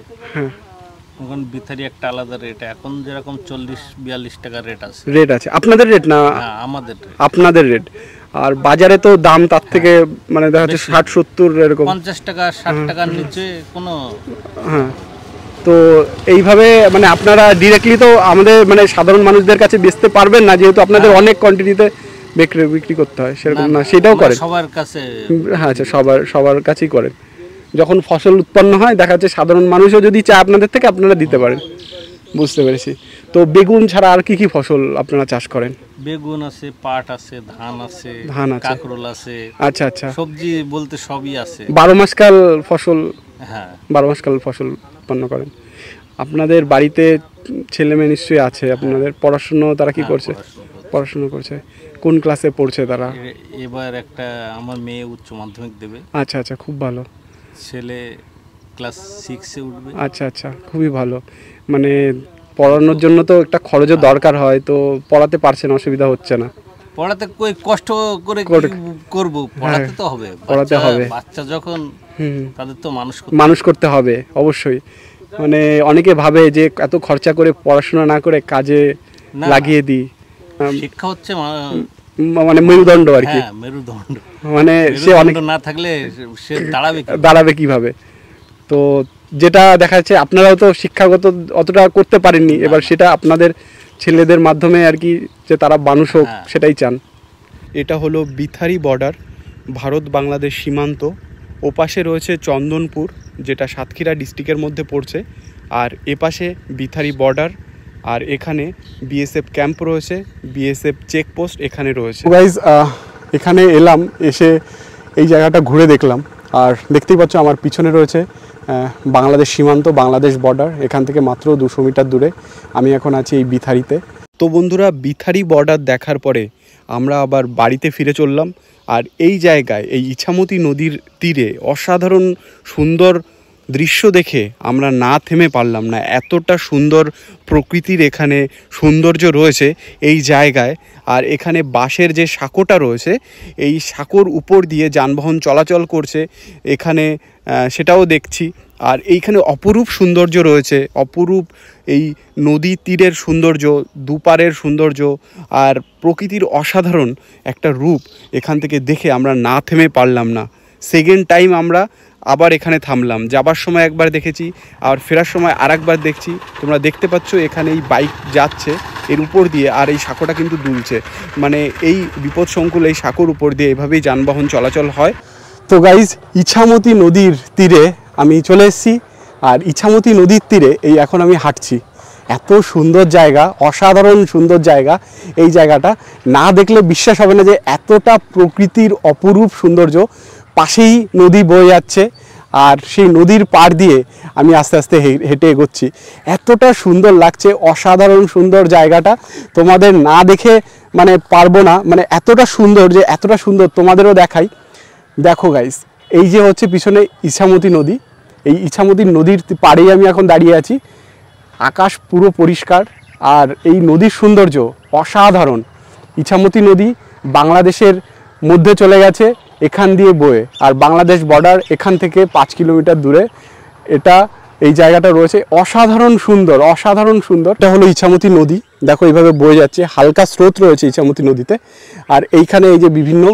এখন বিথারি একটা আলাদা রেট, এখন যেরকম 40-42 টাকা রেট আছে। আপনাদের রেট না? আপনাদের রেট। আর বাজারে তো দাম তার থেকে মানে দেখা যাচ্ছে 60-70 এরকম, 50 টাকা 60 টাকার নিচে কোনো। হ্যাঁ, তো এইভাবে মানে আপনারা ডিরেক্টলি তো আমাদের মানে সাধারণ মানুষদের কাছে বেচতে পারবেন না, যেহেতু আপনাদের অনেক কোয়ান্টিটিতে বিক্রি করতে হয়, সেরকম না? সেটাও করেন সবার কাছে? হ্যাঁ, আচ্ছা, সবার কাছেই করেন। যখন ফসল উৎপন্ন হয় দেখা যাচ্ছে সাধারণ মানুষও যদি চায় আপনাদের থেকে, আপনারা দিতে পারেন। বুঝতে পেরেছি। তো বেগুন ছাড়া আর কি কি ফসল আপনারা চাষ করেন? বেগুন আছে, পাট আছে, ধান আছে, কাঁকরোল আছে। আচ্ছা, সবজি বলতে সবই আছে। 12 মাসকাল ফসল? হ্যাঁ, 12 মাসকাল ফসল উৎপন্ন করেন। আপনাদের বাড়িতে ছেলে মেয়ে নিশ্চয়ই আছে, আপনাদের পড়াশুনো তারা কি করছে? পড়াশুনো করছে। কোন ক্লাসে পড়ছে তারা? এবার একটা আমার মেয়ে উচ্চ মাধ্যমিক দেবে। আচ্ছা, খুব ভালো। ছেলে ক্লাস 6-এ উঠবে। আচ্ছা, খুবই ভালো। মানে পড়ানোর জন্য তো একটা খরচের দরকার হয়, তো পড়াতে পারছেন, অসুবিধা হচ্ছে না? পড়াতে কষ্ট করে করব, পড়াতে তো হবে, বাচ্চা যখন, তাদের তো মানুষ করতে হবে অবশ্যই। মানে অনেকে ভাবে যে এত খরচা করে পড়াশোনা না করে কাজে লাগিয়ে দিই। শিক্ষা হচ্ছে মানে মেরুদণ্ড আর কি। মেরুদণ্ড, মানে সে অনেক না থাকলে সে দাঁড়াবে কিভাবে? তো যেটা দেখা যাচ্ছে আপনারাও তো শিক্ষাগত অতটা করতে পারেননি, এবার সেটা আপনাদের ছেলেদের মাধ্যমে আর কি, যে তারা মানুষ হোক সেটাই চান। এটা হলো বিথারি বর্ডার, ভারত বাংলাদেশ সীমান্ত। ওপাশে রয়েছে চন্দনপুর, যেটা সাতক্ষীরা ডিস্ট্রিক্টের মধ্যে পড়ছে, আর এপাশে বিথারি বর্ডার। আর এখানে বিএসএফ ক্যাম্প রয়েছে, বিএসএফ চেকপোস্ট এখানে রয়েছে। গাইজ, এখানে এলাম, এসে এই জায়গাটা ঘুরে দেখলাম, আর দেখতেই পাচ্ছ আমার পিছনে রয়েছে বাংলাদেশ সীমান্ত, বাংলাদেশ বর্ডার। এখান থেকে মাত্র 200 মিটার দূরে আমি এখন আছি এই বিথারিতে। তো বন্ধুরা, বিথারি বর্ডার দেখার পরে আমরা আবার বাড়িতে ফিরে চললাম। আর এই জায়গায়, এই ইছামতি নদীর তীরে অসাধারণ সুন্দর দৃশ্য দেখে আমরা না থেমে পারলাম না। এতটা সুন্দর প্রকৃতির এখানে সৌন্দর্য রয়েছে এই জায়গায়। আর এখানে বাঁশের যে সাঁকোটা রয়েছে, এই সাঁকোর উপর দিয়ে যানবাহন চলাচল করছে এখানে, সেটাও দেখছি। আর এইখানে অপরূপ সৌন্দর্য রয়েছে, অপরূপ এই নদী তীরের সৌন্দর্য, দুপারের সৌন্দর্য, আর প্রকৃতির অসাধারণ একটা রূপ এখান থেকে দেখে আমরা না থেমে পারলাম না। সেকেন্ড টাইম আমরা আবার এখানে থামলাম। যাবার সময় একবার দেখেছি, আর ফেরার সময় আরেকবার দেখছি। তোমরা দেখতে পাচ্ছ এখানে এই বাইক যাচ্ছে এর উপর দিয়ে, আর এই সাঁকোটা কিন্তু দুলছে। মানে এই বিপদসংকুল এই সাঁকোর উপর দিয়ে এভাবেই যানবাহন চলাচল হয়। তো গাইজ, ইছামতি নদীর তীরে আমি চলে এসেছি, আর ইছামতি নদীর তীরে এই এখন আমি হাঁটছি। এত সুন্দর জায়গা, অসাধারণ সুন্দর জায়গা। এই জায়গাটা না দেখলে বিশ্বাস হবে না যে এতটা প্রকৃতির অপরূপ সৌন্দর্য। পাশেই নদী বয়ে যাচ্ছে, আর সেই নদীর পাড় দিয়ে আমি আস্তে আস্তে হেঁটে এগোচ্ছি। এতটা সুন্দর লাগছে, অসাধারণ সুন্দর জায়গাটা। তোমাদের না দেখে মানে পারবো না, মানে এতটা সুন্দর যে এতটা সুন্দর তোমাদেরও দেখাই। দেখো গাইস, এই যে হচ্ছে পিছনে ইছামতি নদী, এই ইছামতি নদীর পাড়েই আমি এখন দাঁড়িয়ে আছি। আকাশ পুরো পরিষ্কার, আর এই নদীর সৌন্দর্য অসাধারণ। ইছামতি নদী বাংলাদেশের মধ্যে চলে গেছে এখান দিয়ে বয়ে, আর বাংলাদেশ বর্ডার এখান থেকে 5 কিলোমিটার দূরে এটা এই জায়গাটা রয়েছে। অসাধারণ সুন্দর, অসাধারণ সুন্দর। এটা হলো ইছামতি নদী, দেখো এইভাবে বয়ে যাচ্ছে, হালকা স্রোত রয়েছে ইছামতি নদীতে। আর এইখানে এই যে বিভিন্ন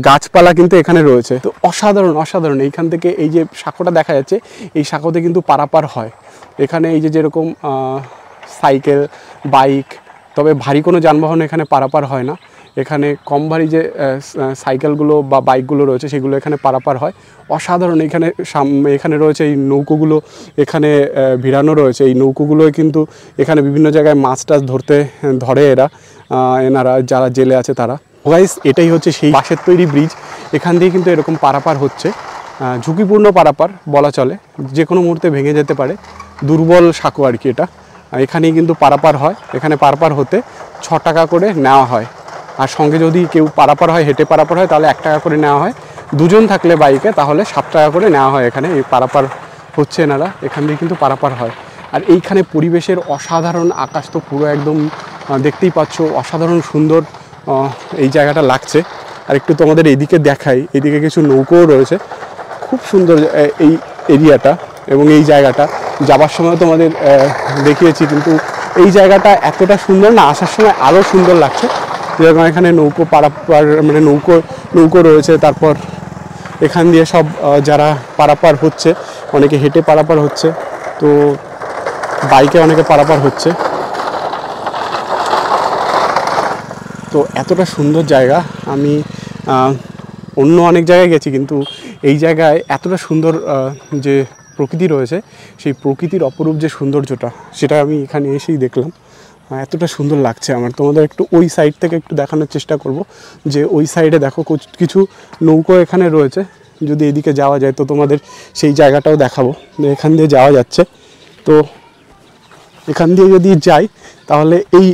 গাছপালা কিন্তু এখানে রয়েছে। তো অসাধারণ অসাধারণ। এইখান থেকে এই যে সাঁকোটা দেখা যাচ্ছে, এই সাঁকোতে কিন্তু পারাপার হয়। এখানে এই যে যেরকম সাইকেল, বাইক, তবে ভারী কোনো যানবাহন এখানে পারাপার হয় না। এখানে কম ভারী যে সাইকেলগুলো বা বাইকগুলো রয়েছে সেগুলো এখানে পারাপার হয়। অসাধারণ। এখানে রয়েছে এই নৌকোগুলো, এখানে ভিড়ানো রয়েছে। এই নৌকোগুলোয় কিন্তু এখানে বিভিন্ন জায়গায় মাছ টাছ ধরে এনারা যারা জেলে আছে তারা। গাইস, এটাই হচ্ছে সেই বাঁশের তৈরি ব্রিজ। এখান দিয়ে কিন্তু এরকম পারাপার হচ্ছে, ঝুঁকিপূর্ণ পারাপার বলা চলে, যে কোনো মুহূর্তে ভেঙে যেতে পারে। দুর্বল সাঁকো আর কি এটা। এখানেই কিন্তু পারাপার হয়। এখানে পারাপার হতে 6 টাকা করে নেওয়া হয়, আর সঙ্গে যদি কেউ পারাপার হয়, হেঁটে পারাপার হয়, তাহলে 1 টাকা করে নেওয়া হয়। 2 জন থাকলে বাইকে তাহলে 7 টাকা করে নেওয়া হয়। এখানে এই পারাপার হচ্ছে এনারা, এখান দিয়ে কিন্তু পারাপার হয়। আর এইখানে পরিবেশের অসাধারণ, আকাশ তো পুরো একদম দেখতেই পাচ্ছ, অসাধারণ সুন্দর এই জায়গাটা লাগছে। আর একটু তোমাদের এইদিকে দেখাই, এইদিকে কিছু নৌকোও রয়েছে। খুব সুন্দর এই এরিয়াটা এবং এই জায়গাটা। যাবার সময় তোমাদের দেখিয়েছি, কিন্তু এই জায়গাটা এতটা সুন্দর না, আসার সময় আরও সুন্দর লাগছে। যেরকম এখানে নৌকো পারাপার, মানে নৌকো রয়েছে। তারপর এখান দিয়ে সব যারা পারাপার হচ্ছে, অনেকে হেঁটে পারাপার হচ্ছে, তো বাইকে অনেকে পারাপার হচ্ছে। তো এতটা সুন্দর জায়গা। আমি অন্য অনেক জায়গায় গেছি, কিন্তু এই জায়গায় এতটা সুন্দর যে প্রকৃতি রয়েছে, সেই প্রকৃতির অপরূপ যে সৌন্দর্যটা, সেটা আমি এখানে এসেই দেখলাম। এতটা সুন্দর লাগছে আমার। তোমাদের একটু ওই সাইড থেকে একটু দেখানোর চেষ্টা করব, যে ওই সাইডে দেখো কিছু নৌকো এখানে রয়েছে। যদি এদিকে যাওয়া যায় তো তোমাদের সেই জায়গাটাও দেখাবো। এখান দিয়ে যাওয়া যাচ্ছে, তো এখান দিয়ে যদি যাই তাহলে এই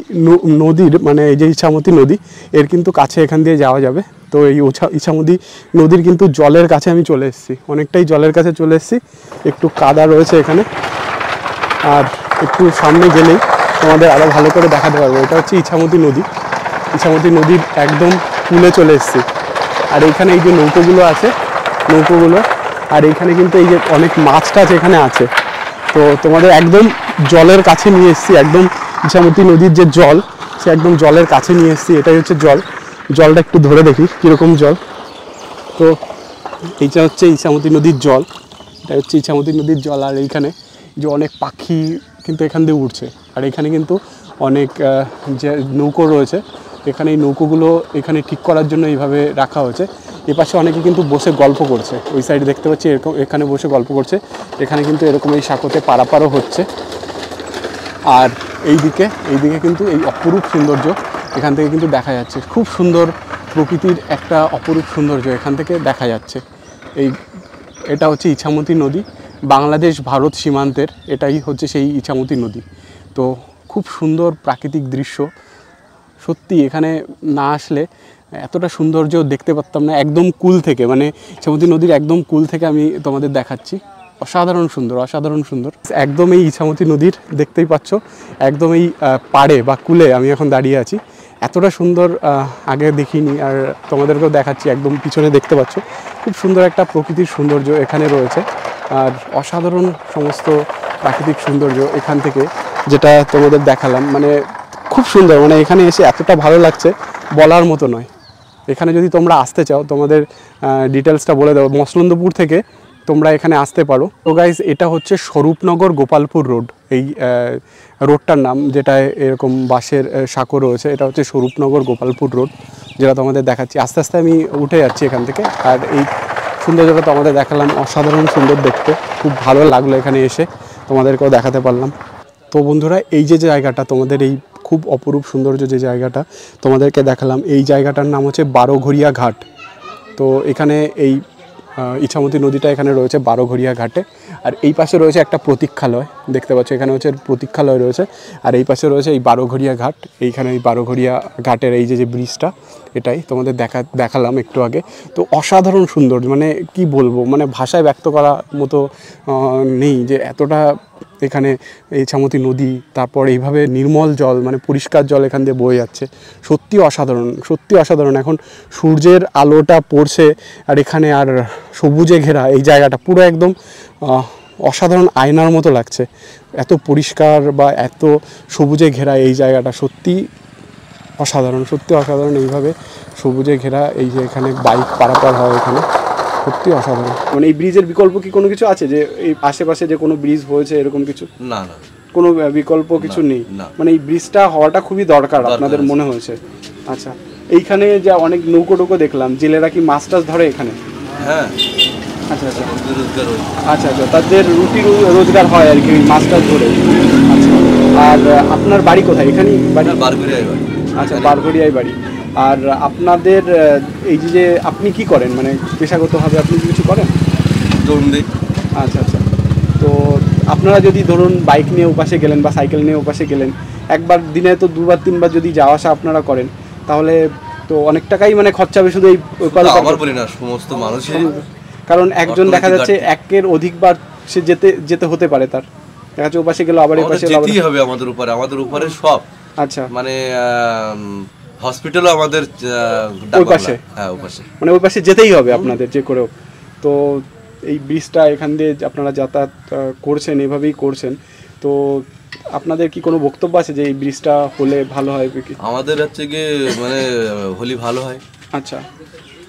নদীর, মানে এই যে ইছামতি নদী, এর কিন্তু কাছে এখান দিয়ে যাওয়া যাবে। তো এই ইছামতি নদীর কিন্তু জলের কাছে আমি চলে এসেছি, অনেকটাই জলের কাছে চলে এসেছি। একটু কাদা রয়েছে এখানে, আর একটু সামনে গেলেই তোমাদের আরও ভালো করে দেখাতে পারবো। এটা হচ্ছে ইছামতি নদী। ইছামতি নদীর একদম কূলে চলে এসেছি। আর এইখানে এই যে নৌকোগুলো আছে, নৌকোগুলো, আর এইখানে কিন্তু এই যে অনেক মাছ টাছ এখানে আছে। তো তোমাদের একদম জলের কাছে নিয়ে এসেছি, একদম ইছামতি নদীর যে জল, সে একদম জলের কাছে নিয়ে এসেছি। এটাই হচ্ছে জলটা একটু ধরে দেখি কীরকম জল। তো এইটা হচ্ছে ইছামতি নদীর জল, এটা হচ্ছে ইছামতি নদীর জল। আর এইখানে যে অনেক পাখি কিন্তু এখান দিয়ে উঠছে, আর এখানে কিন্তু অনেক যে নৌকো রয়েছে, এখানে এই নৌকোগুলো এখানে ঠিক করার জন্য এইভাবে রাখা হয়েছে। এপাশে অনেকে কিন্তু বসে গল্প করছে, ওই সাইডে দেখতে পাচ্ছি এরকম, এখানে বসে গল্প করছে। এখানে কিন্তু এরকম এই সাঁকোতে পারাপারও হচ্ছে। আর এইদিকে কিন্তু এই অপরূপ সৌন্দর্য এখান থেকে কিন্তু দেখা যাচ্ছে। খুব সুন্দর প্রকৃতির একটা অপরূপ সৌন্দর্য এখান থেকে দেখা যাচ্ছে। এটা হচ্ছে ইছামতি নদী, বাংলাদেশ ভারত সীমান্তের এটাই হচ্ছে সেই ইছামতি নদী। তো খুব সুন্দর প্রাকৃতিক দৃশ্য, সত্যি এখানে না আসলে এতটা সৌন্দর্য দেখতে পারতাম না। একদম কূল থেকে, মানে ইছামতি নদীর একদম কূল থেকে আমি তোমাদের দেখাচ্ছি। অসাধারণ সুন্দর, অসাধারণ সুন্দর। একদম এই ইছামতি নদীর দেখতেই পাচ্ছ, একদম এই পাড়ে বা কূলে আমি এখন দাঁড়িয়ে আছি। এতটা সুন্দর আগে দেখিনি, আর তোমাদেরকেও দেখাচ্ছি। একদম পিছনে দেখতে পাচ্ছ খুব সুন্দর একটা প্রকৃতির সৌন্দর্য এখানে রয়েছে, আর অসাধারণ সমস্ত প্রাকৃতিক সৌন্দর্য এখান থেকে যেটা তোমাদের দেখালাম। মানে খুব সুন্দর, মানে এখানে এসে এতটা ভালো লাগছে বলার মতো নয়। এখানে যদি তোমরা আসতে চাও, তোমাদের ডিটেলসটা বলে দেবো। মসলন্দপুর থেকে তোমরা এখানে আসতে পারো। তো গাইজ এটা হচ্ছে স্বরূপনগর গোপালপুর রোড, এই রোডটার নাম, যেটা এরকম বাঁশের সাঁকো রয়েছে, এটা হচ্ছে স্বরূপনগর গোপালপুর রোড, যেটা তোমাদের দেখাচ্ছি। আস্তে আস্তে আমি উঠে যাচ্ছি এখান থেকে। আর এই সৌন্দর্যটা তোমাদের দেখালাম, অসাধারণ সুন্দর দেখতে, খুব ভালো লাগলো এখানে এসে, তোমাদেরকেও দেখাতে পারলাম। তো বন্ধুরা, এই যে জায়গাটা, তোমাদের এই খুব অপরূপ সৌন্দর্য যে জায়গাটা তোমাদেরকে দেখালাম, এই জায়গাটার নাম হচ্ছে বারোঘরিয়া ঘাট। তো এখানে এই ইছামতি নদীটা এখানে রয়েছে বারোঘরিয়া ঘাটে। আর এই পাশে রয়েছে একটা প্রতীক্ষালয়, দেখতে পাচ্ছ এখানে হচ্ছে প্রতীক্ষালয় রয়েছে। আর এই পাশে রয়েছে এই বারোঘরিয়া ঘাট। এইখানে এই বারোঘরিয়া ঘাটের এই যে ব্রিজটা, এটাই তোমাদের দেখালাম একটু আগে। তো অসাধারণ সুন্দর, মানে কি বলবো, মানে ভাষায় ব্যক্ত করার মতো নেই যে এতটা এখানে এই ইছামতি নদী, তারপর এইভাবে নির্মল জল, মানে পরিষ্কার জল এখান দিয়ে বয়ে যাচ্ছে। সত্যি অসাধারণ, সত্যি অসাধারণ। এখন সূর্যের আলোটা পড়ছে আর এখানে আর সবুজে ঘেরা এই জায়গাটা পুরো একদম অসাধারণ আয়নার মতো লাগছে। এত পরিষ্কার বা এত সবুজে ঘেরা এই জায়গাটা সত্যি অসাধারণ, সত্যি অসাধারণ। এইভাবে সবুজে ঘেরা, এই যে এখানে বাইক পারাপার হয় এখানে, সত্যি অসাধারণ। মানে এই ব্রিজের বিকল্প কি কোনো কিছু আছে, যে এই আশেপাশে যে কোনো ব্রিজ হয়েছে এরকম কিছু? না না, কোনো বিকল্প কিছু নেই, মানে এই ব্রিজটা হওয়াটা খুবই দরকার আপনাদের মনে হয়েছে? আচ্ছা, এইখানে যে অনেক নৌকো টোকো দেখলাম, জেলেরা কি মাছ টাছ ধরে এখানে? হ্যাঁ। আচ্ছা আচ্ছা আচ্ছা আচ্ছা, তাদের রুটি রোজগার হয় আর কি মাছ টাছ ধরে। আচ্ছা, আর আপনার বাড়ি কোথায়? এখানেই বাড়ি? বারঘরিয়ায় বাড়ি। আচ্ছা, বারঘরিয়ায় বাড়ি। আর আপনাদের এই যে আপনি কি করেন, মানে পেশাগতভাবে আপনি কিছু করেন? দৌড় দিই। আচ্ছা আচ্ছা, তো আপনারা যদি ধরুন বাইক নিয়ে ওপাশে গেলেন বা সাইকেল নিয়ে ওপাশে গেলেন, একবার দিনে তো দুবার তিনবার যদি যাওয়া আসা আপনারা করেন, তাহলে তো অনেক টাকাই মানে খরচা হবে শুধু এই আমার বলি না, সমস্ত মানুষের। কারণ একজন দেখা যাচ্ছে একের অধিকবার সে যেতে হতে পারে, তার দেখা যাচ্ছে ওপাশে গেল আবার এপাশে যেতেই হবে আমাদের উপরে সব। আচ্ছা, মানে হসপিটালও আমাদের ওই পাশে। হ্যাঁ, ওই পাশে, মানে ওই পাশে যেতেই হবে আপনাদের যে করেও। তো এই ব্রিজটা এখান দিয়ে আপনারা যাতায়াত করছেন, এভাবেই করছেন, তো আপনাদের কি কোনো বক্তব্য আছে যে এই ব্রিজটা হলে ভালো হয়? আমাদের হচ্ছে গিয়ে মানে হলে ভালো হয়। আচ্ছা,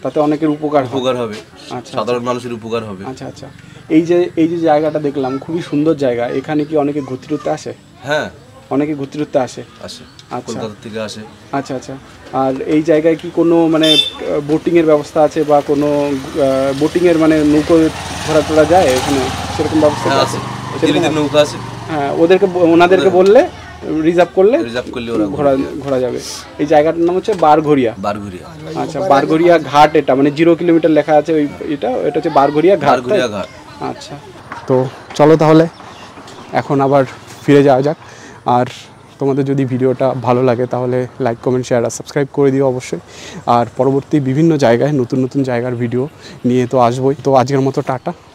তাতে অনেকের উপকার হবে। আচ্ছা, সাধারণ মানুষের উপকার হবে। আচ্ছা আচ্ছা, এই যে জায়গাটা দেখলাম খুবই সুন্দর জায়গা, এখানে কি অনেকে ঘুরতে টুরতে আসে? হ্যাঁ, অনেকে ঘুরতে টুরতে আসে। আচ্ছা, কলকাতা থেকে আসে। আচ্ছা আচ্ছা, আর এই জায়গায় কি কোনো মানে বোটিংয়ের ব্যবস্থা আছে বা কোনো বোটিংয়ের মানে নৌকো ঘোরা যায় এখানে, সেরকম ব্যবস্থা আছে? নৌকা আছে। হ্যাঁ, ওনাদেরকে বললে রিজার্ভ করলে ওরা ঘোরা যাবে। এই জায়গাটার নাম হচ্ছে বারঘরিয়া। আচ্ছা, বারঘরিয়া ঘাট, এটা মানে 0 কিলোমিটার লেখা আছে ওই, এটা হচ্ছে বারঘরিয়া ঘাট। আচ্ছা, তো চলো তাহলে এখন আবার ফিরে যাওয়া যাক। আর তোমাদের যদি ভিডিওটা ভালো লাগে তাহলে লাইক, কমেন্ট, শেয়ার আর সাবস্ক্রাইব করে দিও অবশ্যই। আর পরবর্তী বিভিন্ন জায়গায় নতুন নতুন জায়গার ভিডিও নিয়ে তো আসবোই। তো আজকের মতো টাটা।